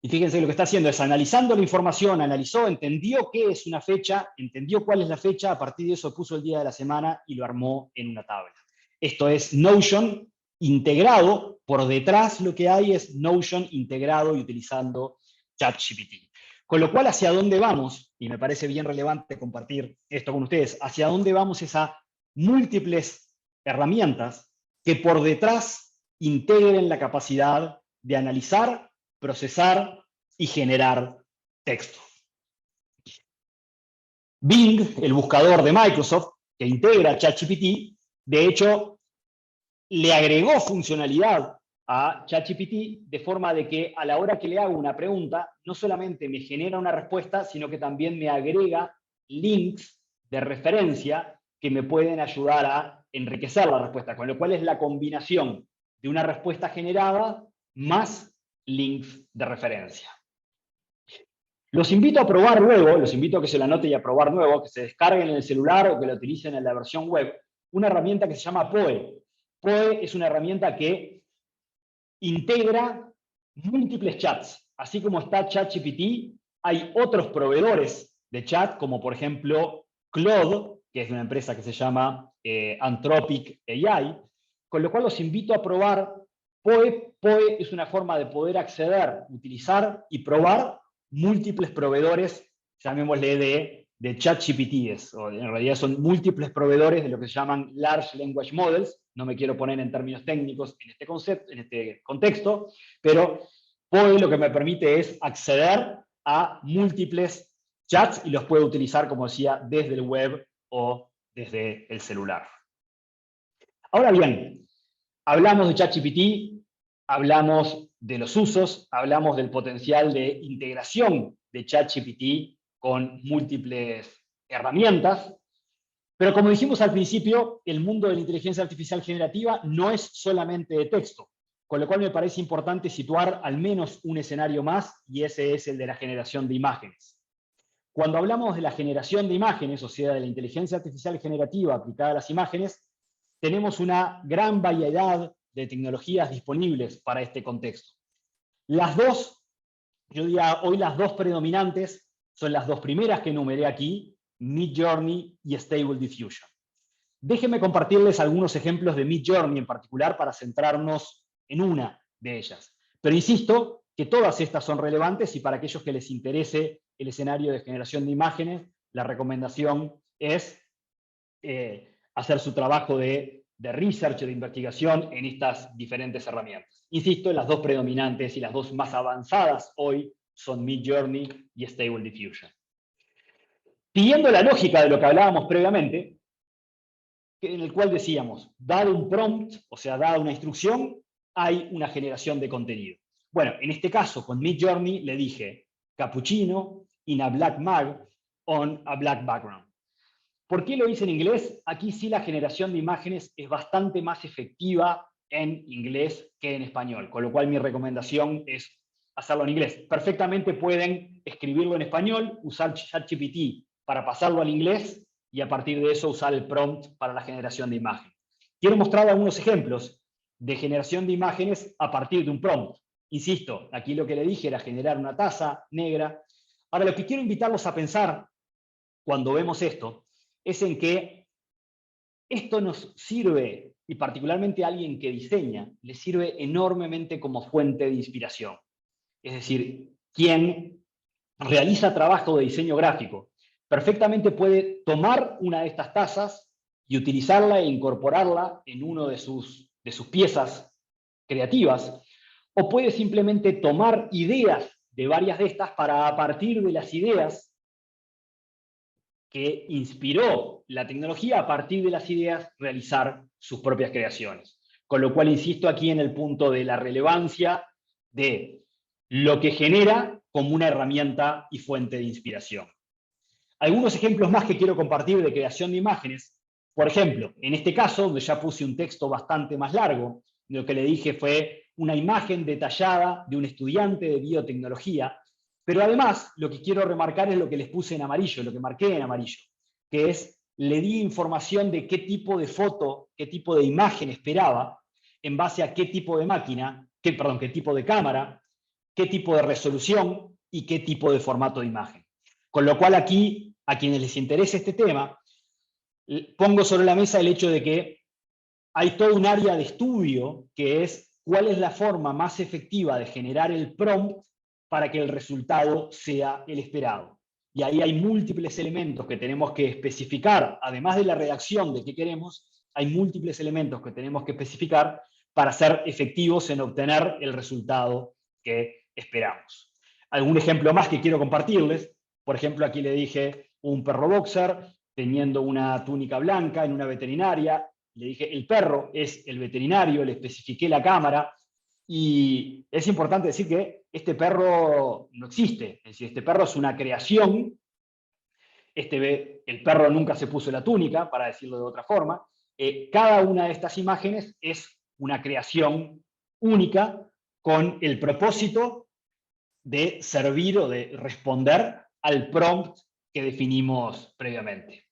Y fíjense, lo que está haciendo es analizando la información, analizó, entendió qué es una fecha, entendió cuál es la fecha, a partir de eso puso el día de la semana y lo armó en una tabla. Esto es Notion integrado, por detrás lo que hay es Notion integrado y utilizando ChatGPT. Con lo cual, ¿hacia dónde vamos? Y me parece bien relevante compartir esto con ustedes. ¿Hacia dónde vamos? Es a múltiples herramientas que por detrás integren la capacidad de analizar, procesar y generar texto. Bing, el buscador de Microsoft, que integra ChatGPT, de hecho, le agregó funcionalidad a ChatGPT de forma de que a la hora que le hago una pregunta, no solamente me genera una respuesta, sino que también me agrega links de referencia que me pueden ayudar a enriquecer la respuesta, con lo cual es la combinación de una respuesta generada más links de referencia. Los invito a probar luego, los invito a que se la anoten y a probar nuevo, que se descarguen en el celular o que la utilicen en la versión web, una herramienta que se llama Poe. Poe es una herramienta que integra múltiples chats. Así como está ChatGPT, hay otros proveedores de chat, como por ejemplo Claude, que es de una empresa que se llama Anthropic AI, con lo cual los invito a probar Poe. Poe es una forma de poder acceder, utilizar y probar múltiples proveedores, llamémosle de de ChatGPT, o en realidad son múltiples proveedores de lo que se llaman Large Language Models. No me quiero poner en términos técnicos en este concepto, en este contexto, pero POE lo que me permite es acceder a múltiples chats y los puedo utilizar, como decía, desde el web o desde el celular. Ahora bien, hablamos de ChatGPT, hablamos de los usos, hablamos del potencial de integración de ChatGPT con múltiples herramientas, pero como dijimos al principio, el mundo de la inteligencia artificial generativa no es solamente de texto, con lo cual me parece importante situar al menos un escenario más, y ese es el de la generación de imágenes. Cuando hablamos de la generación de imágenes, o sea, de la inteligencia artificial generativa aplicada a las imágenes, tenemos una gran variedad de tecnologías disponibles para este contexto. Las dos, yo diría hoy las dos predominantes, son las dos primeras que enumeré aquí, Midjourney y Stable Diffusion. Déjenme compartirles algunos ejemplos de Midjourney en particular para centrarnos en una de ellas. Pero insisto que todas estas son relevantes y para aquellos que les interese el escenario de generación de imágenes, la recomendación es hacer su trabajo de research, de investigación en estas diferentes herramientas. Insisto, las dos predominantes y las dos más avanzadas hoy son Midjourney y Stable Diffusion. Siguiendo la lógica de lo que hablábamos previamente, en el cual decíamos, dado un prompt, o sea, dada una instrucción, hay una generación de contenido. Bueno, en este caso, con Midjourney le dije, cappuccino in a black mug on a black background. ¿Por qué lo hice en inglés? Aquí sí la generación de imágenes es bastante más efectiva en inglés que en español, con lo cual mi recomendación es hacerlo en inglés. Perfectamente pueden escribirlo en español, usar ChatGPT para pasarlo al inglés y a partir de eso usar el prompt para la generación de imagen. Quiero mostrar algunos ejemplos de generación de imágenes a partir de un prompt. Insisto, aquí lo que le dije era generar una taza negra. Ahora, lo que quiero invitarlos a pensar cuando vemos esto es en que esto nos sirve, y particularmente a alguien que diseña, le sirve enormemente como fuente de inspiración. Es decir, quien realiza trabajo de diseño gráfico perfectamente puede tomar una de estas tazas y utilizarla e incorporarla en una de sus piezas creativas, o puede simplemente tomar ideas de varias de estas para, a partir de las ideas que inspiró la tecnología, a partir de las ideas, realizar sus propias creaciones. Con lo cual, insisto aquí en el punto de la relevancia de lo que genera como una herramienta y fuente de inspiración. Algunos ejemplos más que quiero compartir de creación de imágenes. Por ejemplo, en este caso, donde ya puse un texto bastante más largo, lo que le dije fue una imagen detallada de un estudiante de biotecnología, pero además lo que quiero remarcar es lo que les puse en amarillo, lo que marqué en amarillo, que es, le di información de qué tipo de foto, qué tipo de imagen esperaba, en base a qué tipo de máquina, qué tipo de cámara, qué tipo de resolución y qué tipo de formato de imagen. Con lo cual aquí, a quienes les interese este tema, pongo sobre la mesa el hecho de que hay todo un área de estudio que es cuál es la forma más efectiva de generar el prompt para que el resultado sea el esperado. Y ahí hay múltiples elementos que tenemos que especificar, además de la redacción de qué queremos, hay múltiples elementos que tenemos que especificar para ser efectivos en obtener el resultado que esperamos. Algún ejemplo más que quiero compartirles, por ejemplo, aquí le dije un perro boxer teniendo una túnica blanca en una veterinaria, le dije el perro es el veterinario, le especifiqué la cámara, y es importante decir que este perro no existe, es decir, este perro es una creación, el perro nunca se puso la túnica, para decirlo de otra forma, cada una de estas imágenes es una creación única con el propósito de servir o de responder al prompt que definimos previamente.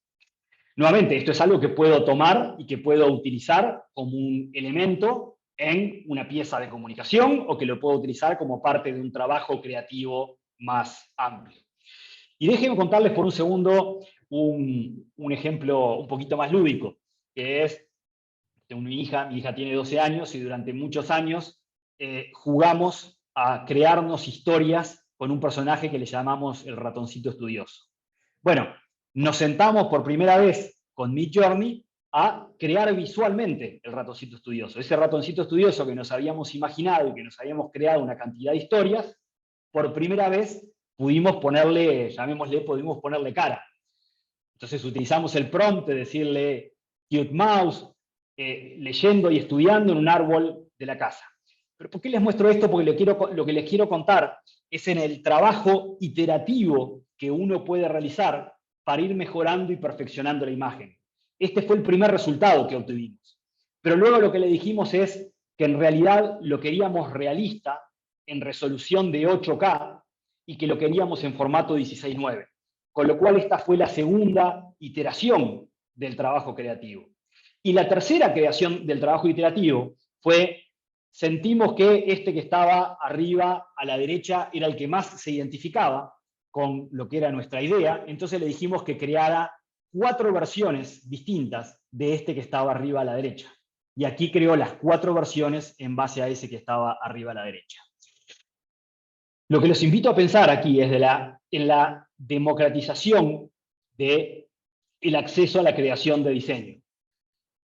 Nuevamente, esto es algo que puedo tomar y que puedo utilizar como un elemento en una pieza de comunicación o que lo puedo utilizar como parte de un trabajo creativo más amplio. Y déjenme contarles por un segundo un ejemplo un poquito más lúdico, que es mi hija tiene 12 años y durante muchos años jugamos a crearnos historias con un personaje que le llamamos el ratoncito estudioso. Bueno, nos sentamos por primera vez con Midjourney a crear visualmente el ratoncito estudioso. Ese ratoncito estudioso que nos habíamos imaginado y que nos habíamos creado una cantidad de historias, por primera vez pudimos ponerle, llamémosle, pudimos ponerle cara. Entonces utilizamos el prompt de decirle cute mouse, leyendo y estudiando en un árbol de la casa. ¿Pero por qué les muestro esto? Porque lo que les quiero contar es en el trabajo iterativo que uno puede realizar para ir mejorando y perfeccionando la imagen. Este fue el primer resultado que obtuvimos. Pero luego lo que le dijimos es que en realidad lo queríamos realista, en resolución de 8K, y que lo queríamos en formato 16:9. Con lo cual esta fue la segunda iteración del trabajo creativo. Y la tercera creación del trabajo iterativo fue, sentimos que este que estaba arriba a la derecha era el que más se identificaba con lo que era nuestra idea, entonces le dijimos que creara 4 versiones distintas de este que estaba arriba a la derecha. Y aquí creó las 4 versiones en base a ese que estaba arriba a la derecha. Lo que los invito a pensar aquí es en la democratización del acceso a la creación de diseño.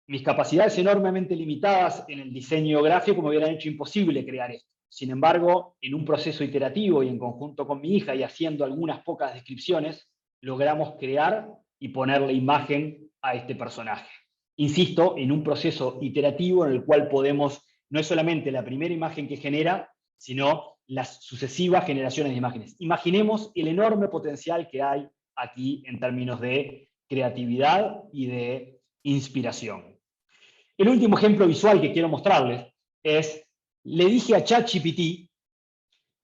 Mis capacidades enormemente limitadas en el diseño gráfico me hubieran hecho imposible crear esto. Sin embargo, en un proceso iterativo y en conjunto con mi hija y haciendo algunas pocas descripciones, logramos crear y ponerle imagen a este personaje. Insisto, en un proceso iterativo en el cual podemos, no es solamente la primera imagen que genera, sino las sucesivas generaciones de imágenes. Imaginemos el enorme potencial que hay aquí en términos de creatividad y de inspiración. El último ejemplo visual que quiero mostrarles es, le dije a ChatGPT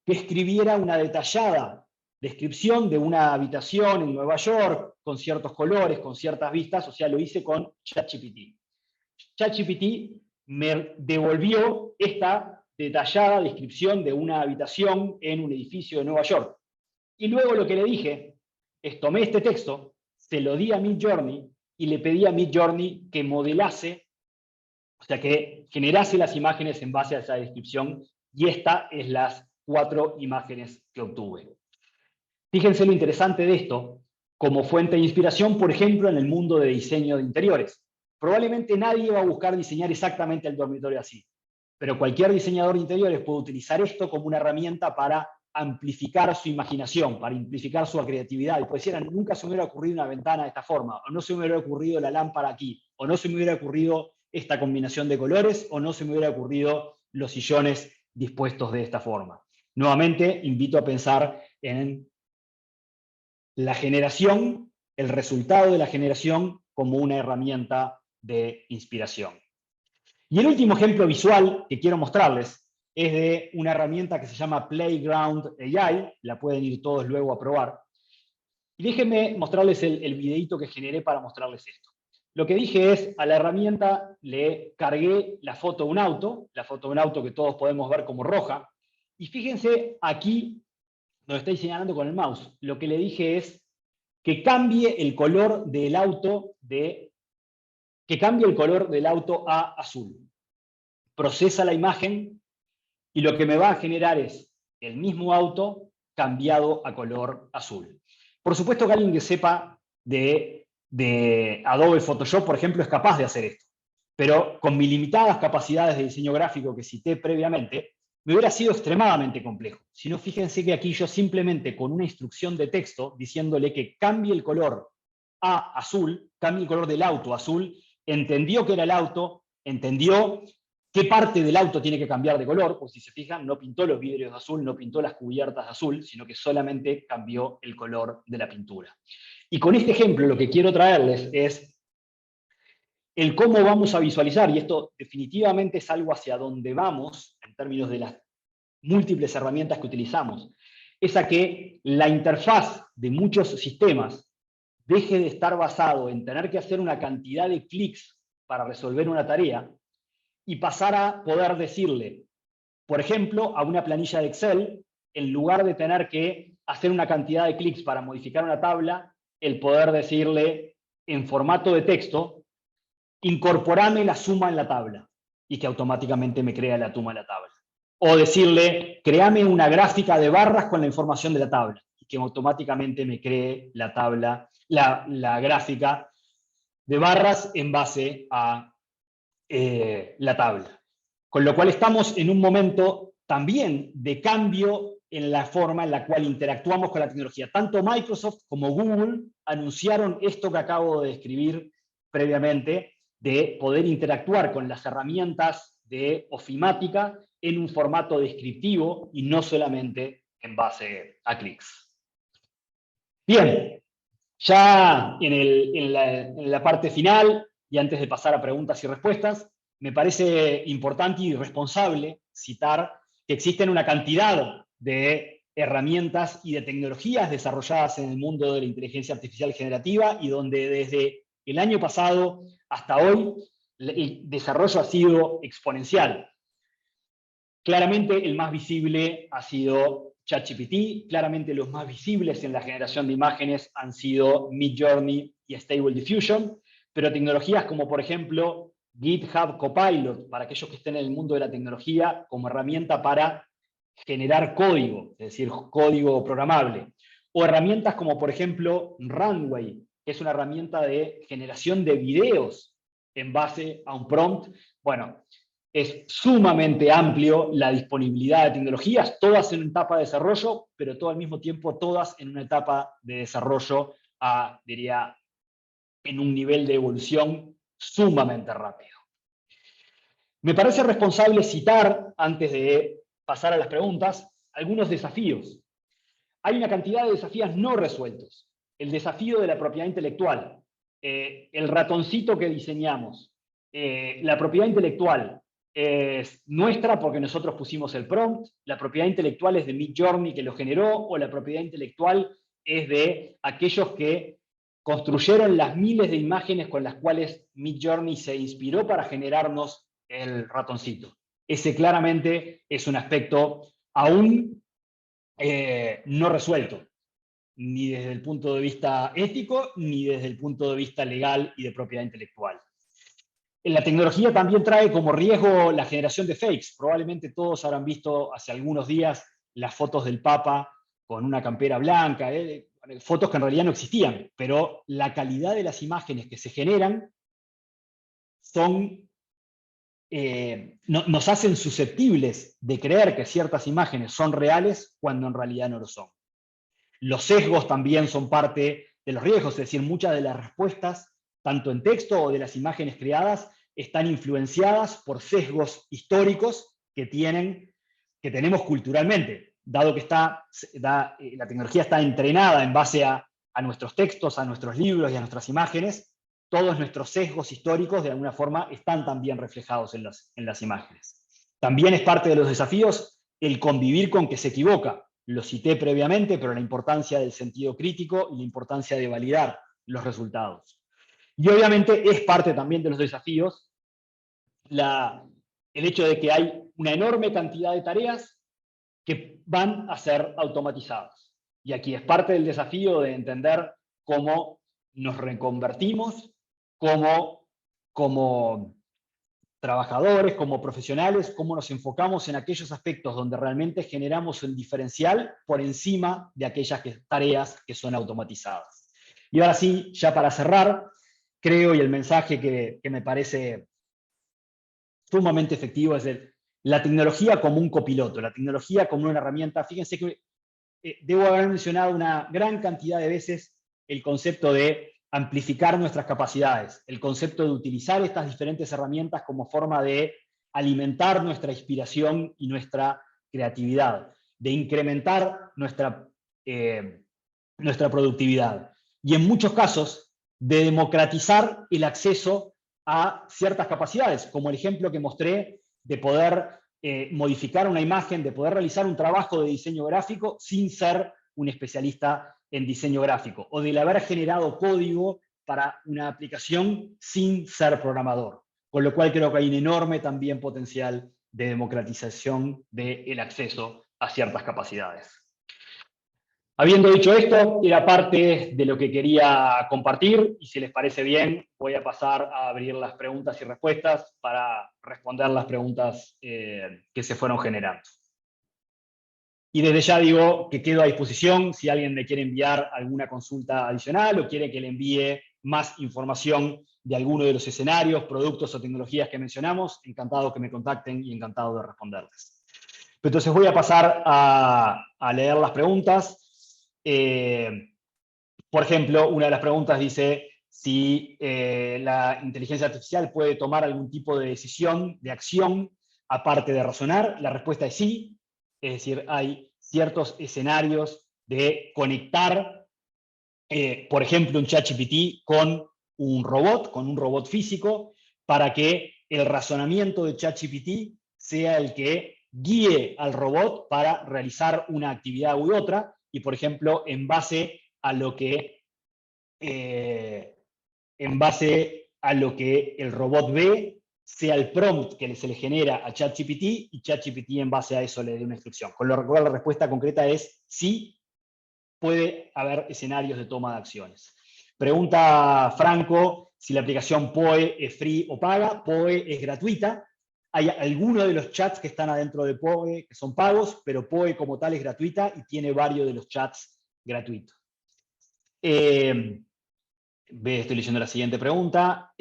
que escribiera una detallada descripción de una habitación en Nueva York, con ciertos colores, con ciertas vistas, o sea, lo hice con ChatGPT. ChatGPT me devolvió esta detallada descripción de una habitación en un edificio de Nueva York. Y luego lo que le dije es, tomé este texto, se lo di a Midjourney y le pedí a Midjourney que modelase, o sea, que generase las imágenes en base a esa descripción, y esta es las 4 imágenes que obtuve. Fíjense lo interesante de esto, como fuente de inspiración, por ejemplo, en el mundo de diseño de interiores. Probablemente nadie va a buscar diseñar exactamente el dormitorio así, pero cualquier diseñador de interiores puede utilizar esto como una herramienta para amplificar su imaginación, para amplificar su creatividad. Y puede decir, nunca se me hubiera ocurrido una ventana de esta forma, o no se me hubiera ocurrido la lámpara aquí, o no se me hubiera ocurrido esta combinación de colores, o no se me hubiera ocurrido los sillones dispuestos de esta forma. Nuevamente, invito a pensar en la generación, el resultado de la generación como una herramienta de inspiración. Y el último ejemplo visual que quiero mostrarles es de una herramienta que se llama Playground AI, la pueden ir todos luego a probar. Y déjenme mostrarles el videito que generé para mostrarles esto. Lo que dije es, a la herramienta le cargué la foto de un auto que todos podemos ver como roja, y fíjense aquí, donde estoy señalando con el mouse, lo que le dije es que cambie el color del auto a azul. Procesa la imagen y lo que me va a generar es el mismo auto cambiado a color azul. Por supuesto que alguien que sepa de Adobe Photoshop, por ejemplo, es capaz de hacer esto. Pero con mis limitadas capacidades de diseño gráfico que cité previamente, me hubiera sido extremadamente complejo. Si no, fíjense que aquí yo simplemente con una instrucción de texto diciéndole que cambie el color a azul, cambie el color del auto a azul, entendió que era el auto, entendió qué parte del auto tiene que cambiar de color, pues si se fijan, no pintó los vidrios de azul, no pintó las cubiertas de azul, sino que solamente cambió el color de la pintura. Y con este ejemplo lo que quiero traerles es el cómo vamos a visualizar, y esto definitivamente es algo hacia donde vamos en términos de las múltiples herramientas que utilizamos, es a que la interfaz de muchos sistemas deje de estar basado en tener que hacer una cantidad de clics para resolver una tarea y pasar a poder decirle, por ejemplo, a una planilla de Excel, en lugar de tener que hacer una cantidad de clics para modificar una tabla, el poder decirle en formato de texto, incorporame la suma en la tabla, y que automáticamente me crea la suma en la tabla. O decirle, créame una gráfica de barras con la información de la tabla, y que automáticamente me cree la tabla la gráfica de barras en base a la tabla. Con lo cual estamos en un momento también de cambio en la forma en la cual interactuamos con la tecnología. Tanto Microsoft como Google anunciaron esto que acabo de describir previamente, de poder interactuar con las herramientas de ofimática en un formato descriptivo y no solamente en base a clics. Bien, ya en la parte final, y antes de pasar a preguntas y respuestas, me parece importante y responsable citar que existen una cantidad de herramientas y de tecnologías desarrolladas en el mundo de la inteligencia artificial generativa y donde desde el año pasado hasta hoy el desarrollo ha sido exponencial. Claramente el más visible ha sido ChatGPT, claramente los más visibles en la generación de imágenes han sido Midjourney y Stable Diffusion, pero tecnologías como por ejemplo GitHub Copilot, para aquellos que estén en el mundo de la tecnología, como herramienta para generar código, es decir, código programable, o herramientas como por ejemplo Runway, que es una herramienta de generación de videos en base a un prompt. Bueno, es sumamente amplio la disponibilidad de tecnologías, todas en una etapa de desarrollo, pero todo al mismo tiempo todas en una etapa de desarrollo, diría, en un nivel de evolución sumamente rápido. Me parece responsable citar, antes de pasar a las preguntas, algunos desafíos. Hay una cantidad de desafíos no resueltos. El desafío de la propiedad intelectual, el ratoncito que diseñamos, la propiedad intelectual es nuestra porque nosotros pusimos el prompt, la propiedad intelectual es de Midjourney que lo generó, o la propiedad intelectual es de aquellos que construyeron las miles de imágenes con las cuales Midjourney se inspiró para generarnos el ratoncito. Ese claramente es un aspecto aún no resuelto, ni desde el punto de vista ético, ni desde el punto de vista legal y de propiedad intelectual. La tecnología también trae como riesgo la generación de fakes. Probablemente todos habrán visto hace algunos días las fotos del Papa con una campera blanca, fotos que en realidad no existían, pero la calidad de las imágenes que se generan son, nos hacen susceptibles de creer que ciertas imágenes son reales cuando en realidad no lo son. Los sesgos también son parte de los riesgos, es decir, muchas de las respuestas, tanto en texto o de las imágenes creadas, están influenciadas por sesgos históricos que tenemos culturalmente, dado que la tecnología está entrenada en base a nuestros textos, a nuestros libros y a nuestras imágenes. Todos nuestros sesgos históricos, de alguna forma, están también reflejados en las imágenes. También es parte de los desafíos el convivir con que se equivoca. Lo cité previamente, pero la importancia del sentido crítico y la importancia de validar los resultados. Y obviamente es parte también de los desafíos el hecho de que hay una enorme cantidad de tareas que van a ser automatizadas. Y aquí es parte del desafío de entender cómo nos reconvertimos como trabajadores, como profesionales, cómo nos enfocamos en aquellos aspectos donde realmente generamos el diferencial por encima de aquellas tareas que son automatizadas. Y ahora sí, ya para cerrar, creo, y el mensaje que me parece sumamente efectivo es la tecnología como un copiloto, la tecnología como una herramienta. Fíjense que debo haber mencionado una gran cantidad de veces el concepto de amplificar nuestras capacidades, el concepto de utilizar estas diferentes herramientas como forma de alimentar nuestra inspiración y nuestra creatividad, de incrementar nuestra productividad. Y en muchos casos, de democratizar el acceso a ciertas capacidades, como el ejemplo que mostré de poder modificar una imagen, de poder realizar un trabajo de diseño gráfico sin ser un especialista en diseño gráfico, o del haber generado código para una aplicación sin ser programador. Con lo cual creo que hay un enorme también potencial de democratización del acceso a ciertas capacidades. Habiendo dicho esto, era parte de lo que quería compartir, y si les parece bien, voy a pasar a abrir las preguntas y respuestas para responder las preguntas que se fueron generando. Y desde ya digo que quedo a disposición si alguien me quiere enviar alguna consulta adicional o quiere que le envíe más información de alguno de los escenarios, productos o tecnologías que mencionamos. Encantado que me contacten y encantado de responderles. Entonces voy a pasar a leer las preguntas. Por ejemplo, una de las preguntas dice si la inteligencia artificial puede tomar algún tipo de decisión, de acción, aparte de razonar. La respuesta es sí. Es decir, hay ciertos escenarios de conectar, por ejemplo, un ChatGPT con un robot físico, para que el razonamiento de ChatGPT sea el que guíe al robot para realizar una actividad u otra, y por ejemplo, en base a lo que el robot ve, sea el prompt que se le genera a ChatGPT y ChatGPT en base a eso le dé una instrucción. Con lo cual la respuesta concreta es sí, puede haber escenarios de toma de acciones. Pregunta Franco si la aplicación POE es free o paga. POE es gratuita. Hay algunos de los chats que están adentro de POE que son pagos, pero POE como tal es gratuita y tiene varios de los chats gratuitos. Estoy leyendo la siguiente pregunta.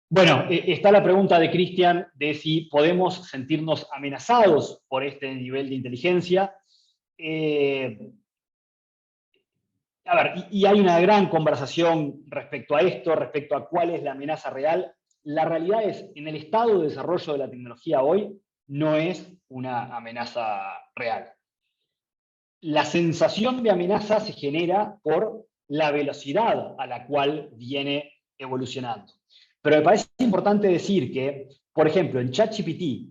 Bueno, está la pregunta de Cristian de si podemos sentirnos amenazados por este nivel de inteligencia. A ver, y hay una gran conversación respecto a esto, respecto a cuál es la amenaza real. La realidad es, en el estado de desarrollo de la tecnología hoy, no es una amenaza real. La sensación de amenaza se genera por la velocidad a la cual viene evolucionando. Pero me parece importante decir que, por ejemplo, en ChatGPT,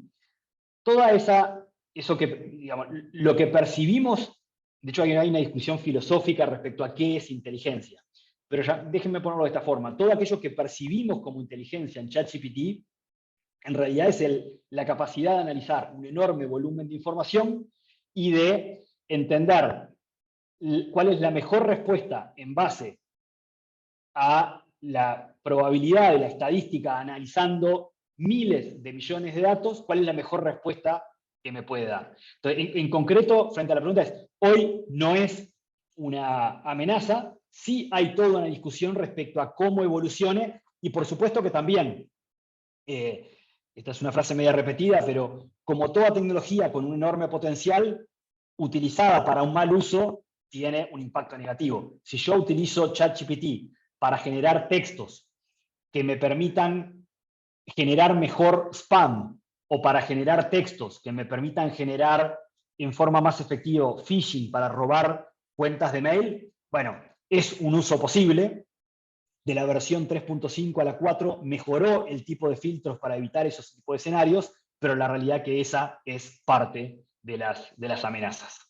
digamos, lo que percibimos, de hecho hay una discusión filosófica respecto a qué es inteligencia, pero ya déjenme ponerlo de esta forma, todo aquello que percibimos como inteligencia en ChatGPT, en realidad es la capacidad de analizar un enorme volumen de información y de entender cuál es la mejor respuesta en base a la probabilidad de la estadística analizando miles de millones de datos, cuál es la mejor respuesta que me puede dar. Entonces, en concreto, frente a la pregunta es, hoy no es una amenaza, sí hay toda una discusión respecto a cómo evolucione, y por supuesto que también, esta es una frase media repetida, pero como toda tecnología con un enorme potencial, utilizada para un mal uso, tiene un impacto negativo. Si yo utilizo ChatGPT para generar textos que me permitan generar mejor spam, o para generar textos que me permitan generar en forma más efectiva phishing para robar cuentas de mail, bueno, es un uso posible. De la versión 3.5 a la 4 mejoró el tipo de filtros para evitar esos tipos de escenarios, pero la realidad que esa es parte de las amenazas.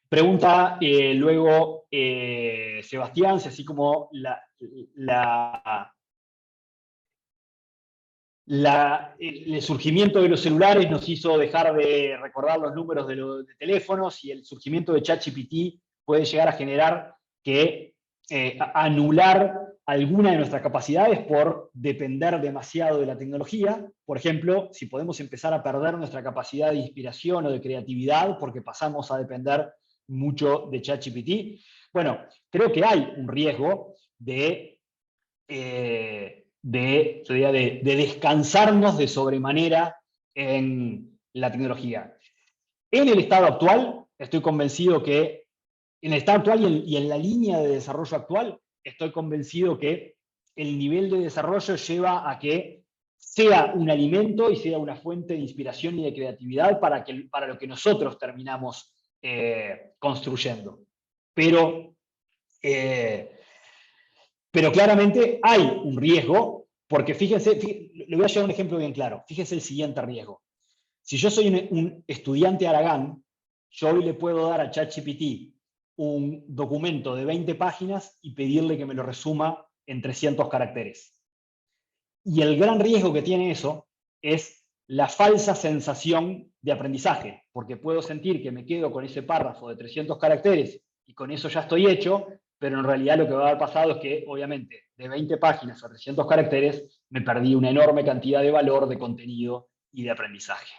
Pregunta luego Sebastián, si así como el surgimiento de los celulares nos hizo dejar de recordar los números de teléfonos, y el surgimiento de ChatGPT puede llegar a generar que anular alguna de nuestras capacidades por depender demasiado de la tecnología. Por ejemplo, si podemos empezar a perder nuestra capacidad de inspiración o de creatividad porque pasamos a depender mucho de ChatGPT. Bueno, creo que hay un riesgo de descansarnos de sobremanera en la tecnología. En el estado actual, estoy convencido que, en el estado actual y en la línea de desarrollo actual, estoy convencido que el nivel de desarrollo lleva a que sea un alimento y sea una fuente de inspiración y de creatividad para lo que nosotros terminamos construyendo. Pero claramente hay un riesgo, porque fíjense, le voy a llevar un ejemplo bien claro. Fíjense el siguiente riesgo. Si yo soy un estudiante Aragán, yo hoy le puedo dar a ChatGPT un documento de 20 páginas y pedirle que me lo resuma en 300 caracteres. Y el gran riesgo que tiene eso es la falsa sensación de aprendizaje, porque puedo sentir que me quedo con ese párrafo de 300 caracteres y con eso ya estoy hecho, pero en realidad lo que va a haber pasado es que, obviamente, de 20 páginas a 300 caracteres, me perdí una enorme cantidad de valor, de contenido y de aprendizaje.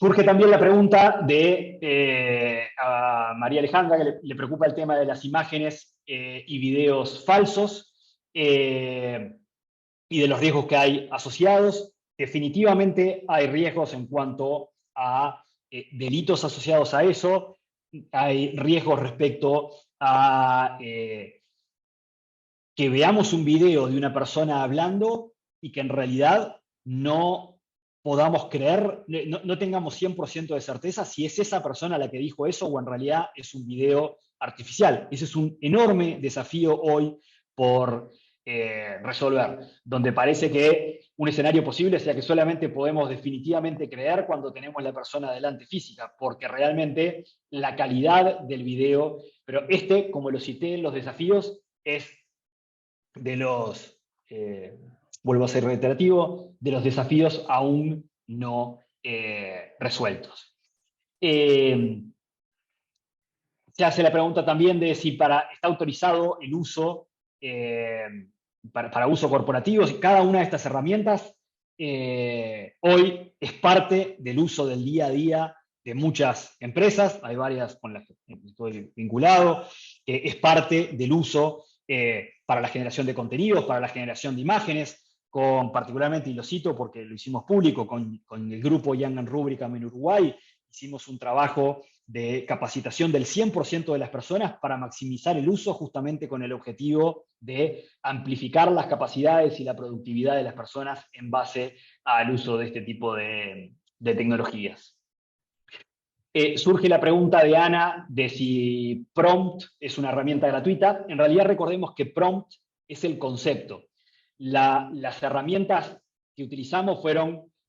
Surge también la pregunta a María Alejandra, que le preocupa el tema de las imágenes y videos falsos y de los riesgos que hay asociados. Definitivamente hay riesgos en cuanto a delitos asociados a eso, hay riesgos respecto a que veamos un video de una persona hablando y que en realidad no podamos creer, no tengamos 100% de certeza si es esa persona la que dijo eso o en realidad es un video artificial. Ese es un enorme desafío hoy por resolver, donde parece que un escenario posible sea que solamente podemos definitivamente creer cuando tenemos la persona delante física, porque realmente la calidad del video, pero como lo cité en los desafíos, es de los, vuelvo a ser reiterativo, de los desafíos aún no resueltos. Se hace la pregunta también de si está autorizado el uso para uso corporativo, si cada una de estas herramientas hoy es parte del uso del día a día de muchas empresas, hay varias con las que estoy vinculado, que es parte del uso para la generación de contenidos, para la generación de imágenes, particularmente, y lo cito porque lo hicimos público, con el grupo Young and Rubicam en Uruguay, hicimos un trabajo de capacitación del 100% de las personas para maximizar el uso, justamente con el objetivo de amplificar las capacidades y la productividad de las personas en base al uso de este tipo de tecnologías. Surge la pregunta de Ana de si Prompt es una herramienta gratuita. En realidad recordemos que Prompt es el concepto. Las herramientas que utilizamos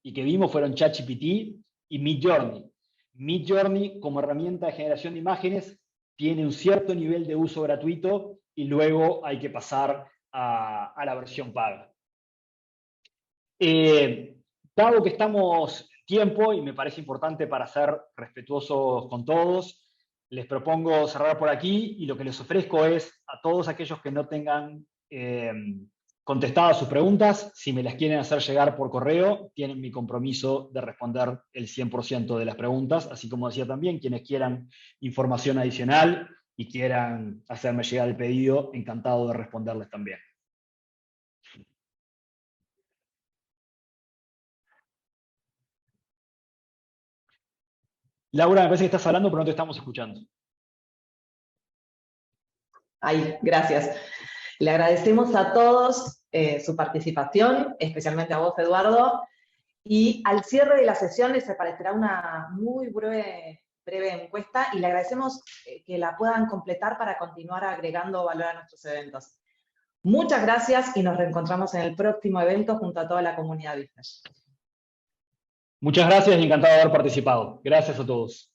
y que vimos fueron ChatGPT y Midjourney. Midjourney, como herramienta de generación de imágenes, tiene un cierto nivel de uso gratuito y luego hay que pasar a la versión paga. Dado que estamos en tiempo, y me parece importante para ser respetuosos con todos, les propongo cerrar por aquí, y lo que les ofrezco es a todos aquellos que no tengan contestadas sus preguntas, si me las quieren hacer llegar por correo, tienen mi compromiso de responder el 100% de las preguntas, así como decía también, quienes quieran información adicional y quieran hacerme llegar el pedido, encantado de responderles también. Laura, me parece que estás hablando, pero no te estamos escuchando. Ay, gracias. Le agradecemos a todos su participación, especialmente a vos, Eduardo, y al cierre de la sesión les aparecerá una muy breve encuesta y le agradecemos que la puedan completar para continuar agregando valor a nuestros eventos. Muchas gracias y nos reencontramos en el próximo evento junto a toda la comunidad Vistage. Muchas gracias y encantado de haber participado. Gracias a todos.